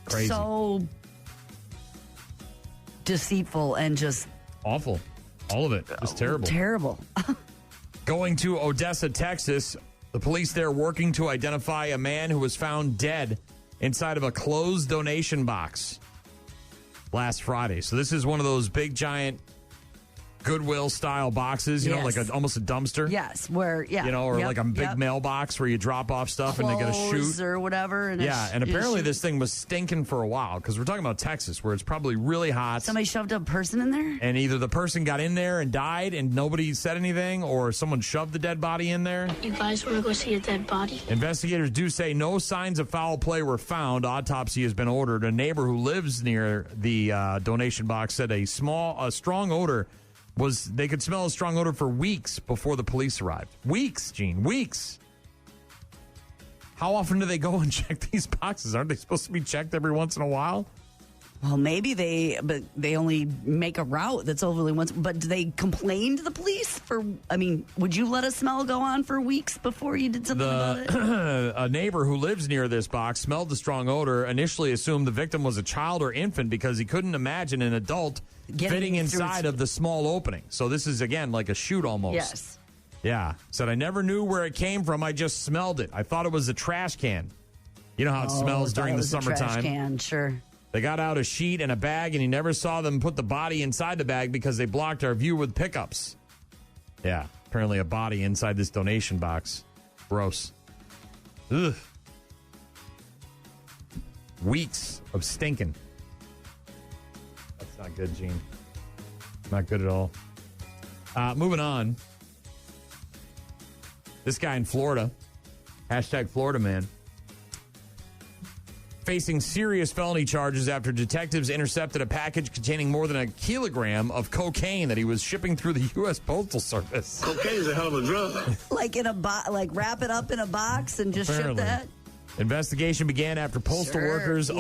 Crazy. So... deceitful and just... Awful. All of it. Just terrible. Terrible. Going to Odessa, Texas, the police there working to identify a man who was found dead inside of a closed donation box last Friday. So this is one of those big, giant Goodwill-style boxes, you know, like almost a dumpster. Yes, where, yeah. You know, or like a big mailbox where you drop off stuff and they got to shoot. Or whatever. And and apparently this thing was stinking for a while because we're talking about Texas where it's probably really hot. Somebody shoved a person in there? And either the person got in there and died and nobody said anything, or someone shoved the dead body in there. You guys want to go see a dead body? Investigators do say no signs of foul play were found. Autopsy has been ordered. A neighbor who lives near the donation box said a strong odor they could smell a strong odor for weeks before the police arrived. Weeks, Gene, weeks. How often do they go and check these boxes? Aren't they supposed to be checked every once in a while? Well, maybe they only make a route that's overly once. But do they complain to the police for? I mean, would you let a smell go on for weeks before you did something about it? A neighbor who lives near this box smelled the strong odor. Initially, assumed the victim was a child or infant because he couldn't imagine an adult fitting inside of the small opening. So this is again like a chute almost. Yes. Yeah. Said I never knew where it came from. I just smelled it. I thought it was a trash can. You know how it smells during the summertime. Trash can, sure. They got out a sheet and a bag, and he never saw them put the body inside the bag because they blocked our view with pickups. Yeah, apparently a body inside this donation box. Gross. Ugh. Weeks of stinking. That's not good, Gene. Not good at all. Moving on. This guy in Florida, hashtag Florida man, facing serious felony charges after detectives intercepted a package containing more than 1 kilogram of cocaine that he was shipping through the U.S. Postal Service. Cocaine is a hell of a drug. Like wrap it up in a box and just ship that? Investigation began after the postal workers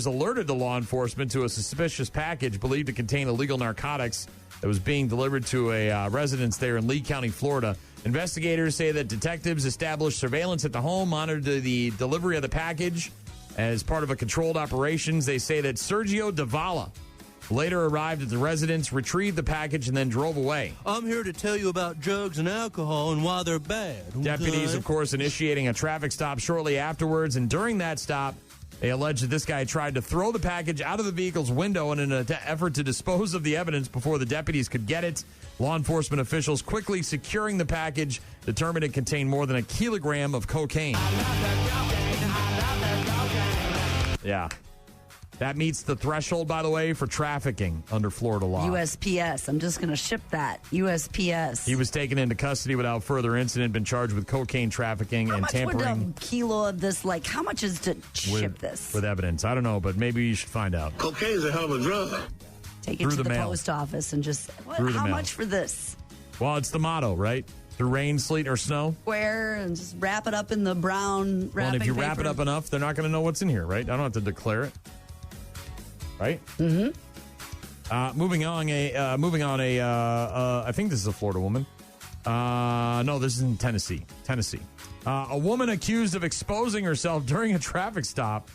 alerted the law enforcement to a suspicious package believed to contain illegal narcotics that was being delivered to a residence there in Lee County, Florida. Investigators say that detectives established surveillance at the home, monitored the delivery of the package as part of a controlled operations. They say that Sergio Davala later arrived at the residence, retrieved the package, and then drove away. I'm here to tell you about drugs and alcohol and why they're bad. Deputies, of course, initiating a traffic stop shortly afterwards, and during that stop, they allege that this guy tried to throw the package out of the vehicle's window in an effort to dispose of the evidence before the deputies could get it. Law enforcement officials quickly securing the package determined it contained more than 1 kilogram of cocaine. Yeah. That meets the threshold, by the way, for trafficking under Florida law. USPS. I'm just going to ship that. USPS. He was taken into custody without further incident, been charged with cocaine trafficking and tampering. How much would a kilo of this, how much is to ship this? With evidence. I don't know, but maybe you should find out. Cocaine is a hell of a drug. Take it to the post office and just, how much for this? Well, it's the motto, right? Through rain, sleet, or snow. Square and just wrap it up in the brown wrapping and if you paper. wrap it up enough, they're not going to know what's in here, right? I don't have to declare it. Right? Mm-hmm. Moving on, I think this is a Florida woman. No, this is in Tennessee. A woman accused of exposing herself during a traffic stop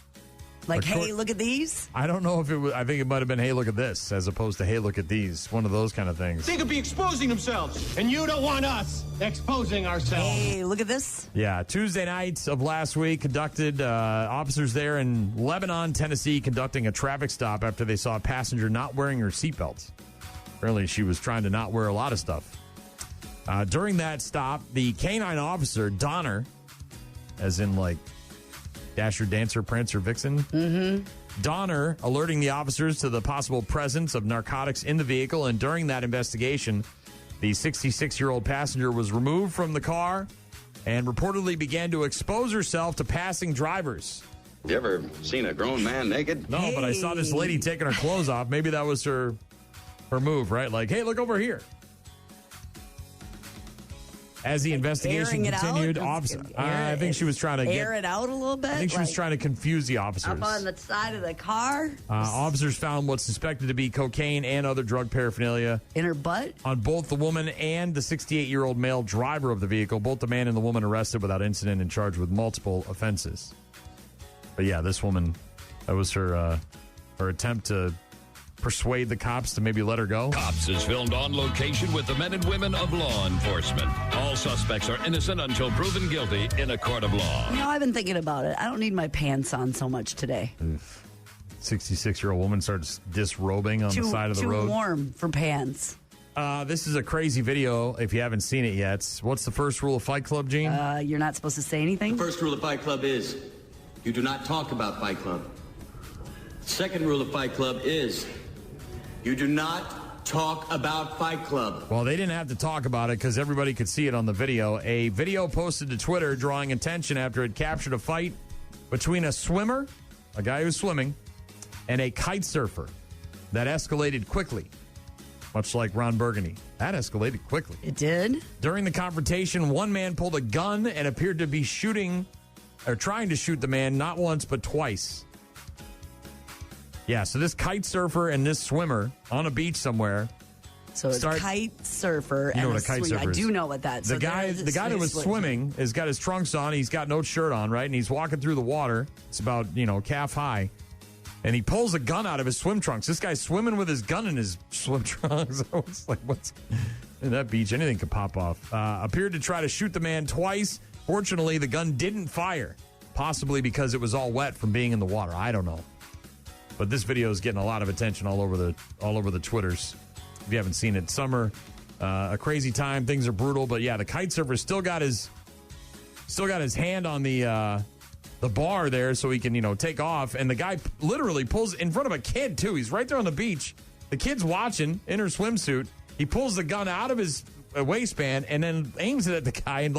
Like, hey, look at these? I don't know if it was, I think it might have been, hey, look at this, as opposed to, hey, look at these. One of those kind of things. They could be exposing themselves, and you don't want us exposing ourselves. Hey, look at this. Yeah, Tuesday night of last week, conducted officers there in Lebanon, Tennessee, conducting a traffic stop after they saw a passenger not wearing her seatbelt. Apparently, she was trying to not wear a lot of stuff. During that stop, the canine officer, Donner, as in like Dasher, Dancer, Prancer, Vixen. Mm-hmm. Donner alerting the officers to the possible presence of narcotics in the vehicle, and during that investigation, the 66-year-old passenger was removed from the car and reportedly began to expose herself to passing drivers. You ever seen a grown man naked? No, but I saw this lady taking her clothes off. Maybe that was her move, right? Like, hey, look over here. As the investigation continued, I think she was trying to air it out a little bit. I think she was trying to confuse the officers. Up on the side of the car. Officers found what's suspected to be cocaine and other drug paraphernalia in her butt on both the woman and the 68-year-old male driver of the vehicle. Both the man and the woman arrested without incident and charged with multiple offenses. But yeah, this woman, that was her attempt to persuade the cops to maybe let her go. Cops is filmed on location with the men and women of law enforcement. All suspects are innocent until proven guilty in a court of law. You know, I've been thinking about it. I don't need my pants on so much today. 66-year-old woman starts disrobing on the side of the road. Too warm for pants. This is a crazy video if you haven't seen it yet. What's the first rule of Fight Club, Gene? You're not supposed to say anything? The first rule of Fight Club is you do not talk about Fight Club. The second rule of Fight Club is you do not talk about Fight Club. Well, they didn't have to talk about it because everybody could see it on the video. A video posted to Twitter drawing attention after it captured a fight between a swimmer, a guy who's swimming, and a kite surfer that escalated quickly, much like Ron Burgundy. That escalated quickly. It did? During the confrontation, one man pulled a gun and appeared to be shooting or trying to shoot the man not once but twice. Yeah, so this kite surfer and this swimmer on a beach somewhere. So it's kite surfer you know and what a kite surfer I is. do know what that is. The guy that was swimming has got his trunks on. He's got no shirt on, right? And he's walking through the water. It's about, calf high. And he pulls a gun out of his swim trunks. This guy's swimming with his gun in his swim trunks. I was like, what's in that beach? Anything could pop off. Appeared to try to shoot the man twice. Fortunately, the gun didn't fire, possibly because it was all wet from being in the water. I don't know. But this video is getting a lot of attention all over the Twitters. If you haven't seen it, summer, a crazy time. Things are brutal, but yeah, the kite surfer still got his hand on the bar there, so he can take off. And the guy literally pulls in front of a kid too. He's right there on the beach. The kid's watching in her swimsuit. He pulls the gun out of his waistband and then aims it at the guy and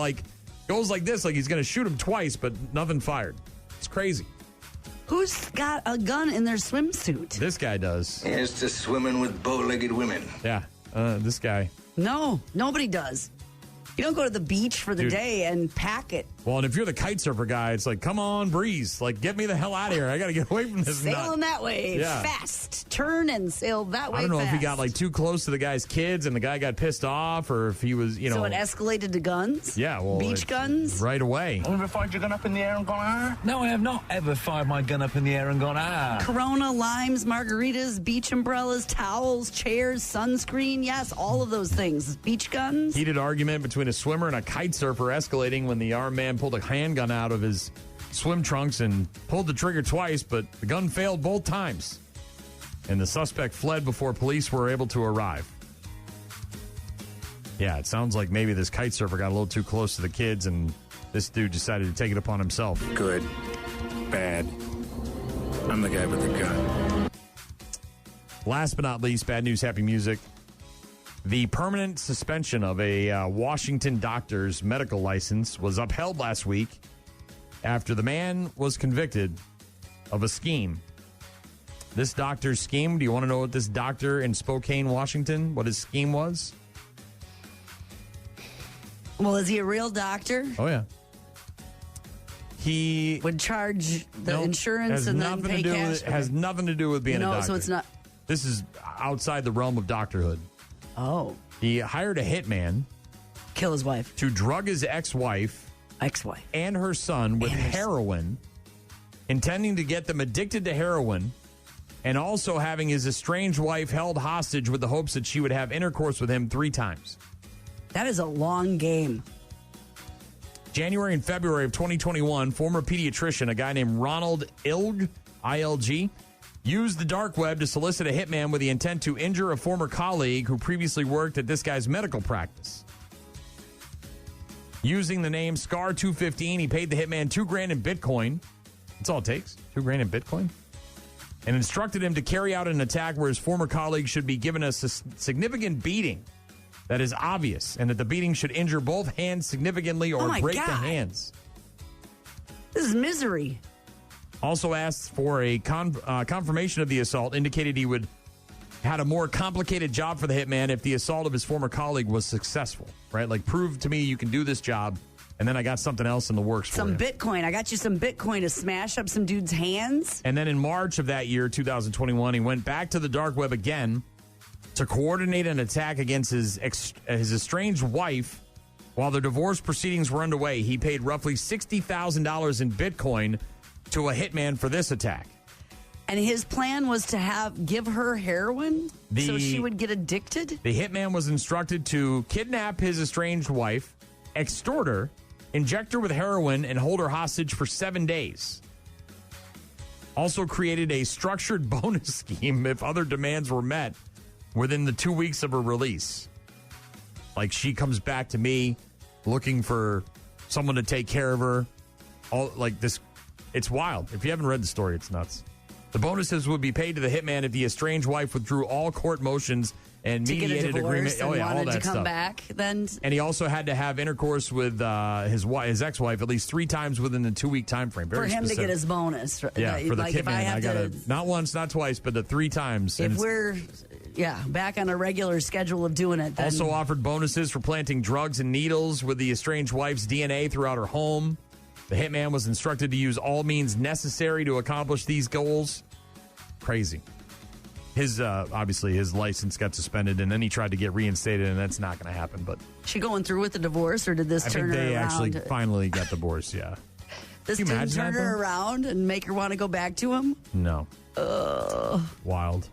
goes like this, like he's going to shoot him twice, but nothing fired. It's crazy. Who's got a gun in their swimsuit? This guy does. It's just swimming with bow-legged women. Yeah, this guy. No, nobody does. You don't go to the beach for the day and pack it. Well, and if you're the kite surfer guy, it's like, come on, breeze. Like, get me the hell out of here. I got to get away from this. Sailing that way fast. Turn and sail that way I don't know fast. if he got too close to the guy's kids and the guy got pissed off, or if he was, So it escalated to guns? Yeah, well. Beach guns? Right away. Ever fired your gun up in the air and gone, ah? No, I have not ever fired my gun up in the air and gone, ah. Corona, limes, margaritas, beach umbrellas, towels, chairs, sunscreen. Yes, all of those things. Beach guns? Heated argument between a swimmer and a kite surfer escalating when the armed man pulled a handgun out of his swim trunks and pulled the trigger twice, but the gun failed both times. And the suspect fled before police were able to arrive. Yeah, it sounds like maybe this kite surfer got a little too close to the kids and this dude decided to take it upon himself. Good. Bad. I'm the guy with the gun. Last but not least, bad news, happy music. The permanent suspension of a Washington doctor's medical license was upheld last week after the man was convicted of a scheme. This doctor's scheme, do you want to know what this doctor in Spokane, Washington, what his scheme was? Well, is he a real doctor? Oh, yeah. He would charge the insurance and then pay cash. It has nothing to do with being a doctor. No, so it's not. This is outside the realm of doctorhood. Oh. He hired a hitman. Kill his wife. To drug his ex-wife. Ex-wife. And her son with heroin intending to get them addicted to heroin, and also having his estranged wife held hostage with the hopes that she would have intercourse with him 3 times. That is a long game. January and February of 2021, former pediatrician, a guy named Ronald Ilg, ILG, used the dark web to solicit a hitman with the intent to injure a former colleague who previously worked at this guy's medical practice. Using the name Scar215, he paid the hitman $2,000 in Bitcoin. That's all it takes, $2,000 in Bitcoin. And instructed him to carry out an attack where his former colleague should be given a significant beating that is obvious, and that the beating should injure both hands significantly or break the hands. This is misery. Also asked for a confirmation of the assault, indicated he had a more complicated job for the hitman if the assault of his former colleague was successful, right? Like, prove to me you can do this job, and then I got something else in the works for you. Some Bitcoin. I got you some Bitcoin to smash up some dude's hands. And then in March of that year, 2021, he went back to the dark web again to coordinate an attack against his estranged wife. While the divorce proceedings were underway, he paid roughly $60,000 in Bitcoin to a hitman for this attack. And his plan was to give her heroin so she would get addicted? The hitman was instructed to kidnap his estranged wife, extort her, inject her with heroin, and hold her hostage for 7 days. Also created a structured bonus scheme if other demands were met within the 2 weeks of her release. Like, she comes back to me looking for someone to take care of her. All like this, it's wild. If you haven't read the story, it's nuts. The bonuses would be paid to the hitman if the estranged wife withdrew all court motions and mediated agreement. All that stuff. Come back, then. And he also had to have intercourse with his ex-wife at least 3 times within the 2-week time frame. Very for him specific. to get his bonus. Yeah, for the hitman, I got to not once, not twice, but the 3 times. If we're back on a regular schedule of doing it. Then. Also offered bonuses for planting drugs and needles with the estranged wife's DNA throughout her home. The hitman was instructed to use all means necessary to accomplish these goals. Crazy. His obviously his license got suspended, and then he tried to get reinstated, and that's not going to happen. But she going through with the divorce, or did this turn her around? I think they actually finally got divorced. Yeah. This didn't turn her around and make her want to go back to him? No. Wild.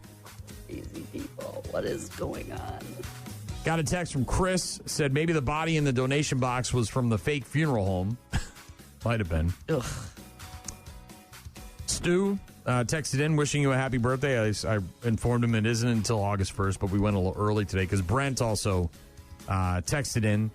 Crazy people. What is going on? Got a text from Chris. Said maybe the body in the donation box was from the fake funeral home. Might have been. Ugh. Stu texted in wishing you a happy birthday. I informed him it isn't until August 1st, but we went a little early today because Brent also texted in.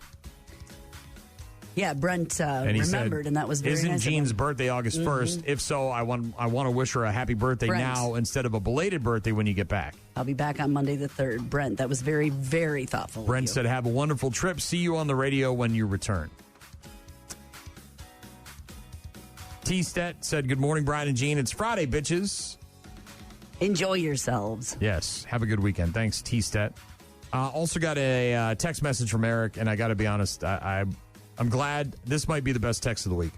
Yeah, Brent and he remembered, said, and that was very Isn't nice Jean's birthday August 1st? If so, I want to wish her a happy birthday Brent. now instead of a belated birthday when you get back. I'll be back on Monday the 3rd. Brent, that was very, very thoughtful. Brent said, have a wonderful trip. See you on the radio when you return. T-Stet said, good morning, Brian and Jean. It's Friday, bitches. Enjoy yourselves. Yes. Have a good weekend. Thanks, T-Stet. Also got a text message from Eric, and I got to be honest, I'm glad this might be the best text of the week.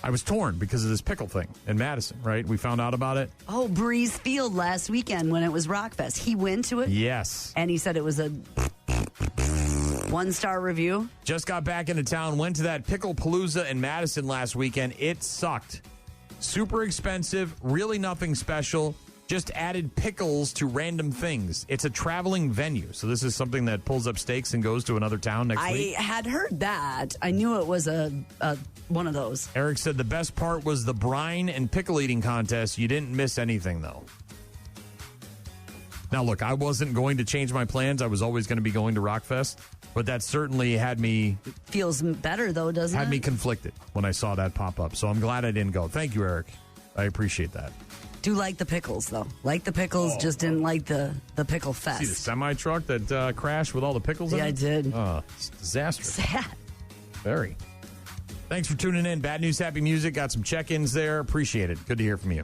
I was torn because of this pickle thing in Madison, right? We found out about it. Oh, Breeze Field last weekend when it was Rockfest. He went to it? Yes. And he said it was a 1-star review. Just got back into town, went to that Pickle Palooza in Madison last weekend. It sucked. Super expensive, really nothing special. Just added pickles to random things. It's a traveling venue, so this is something that pulls up stakes and goes to another town next week. I had heard that. I knew it was a one of those. Eric said the best part was the brine and pickle eating contest. You didn't miss anything, though. Now, look, I wasn't going to change my plans. I was always going to be going to Rockfest, but that certainly had me... Feels better, though, doesn't it? Had me conflicted when I saw that pop up, so I'm glad I didn't go. Thank you, Eric. I appreciate that. Do like the pickles, though. Like the pickles, just didn't like the pickle fest. See the semi-truck that crashed with all the pickles in it? Yeah, I did. It's disastrous. Sad. Very. Thanks for tuning in. Bad News, Happy Music. Got some check-ins there. Appreciate it. Good to hear from you.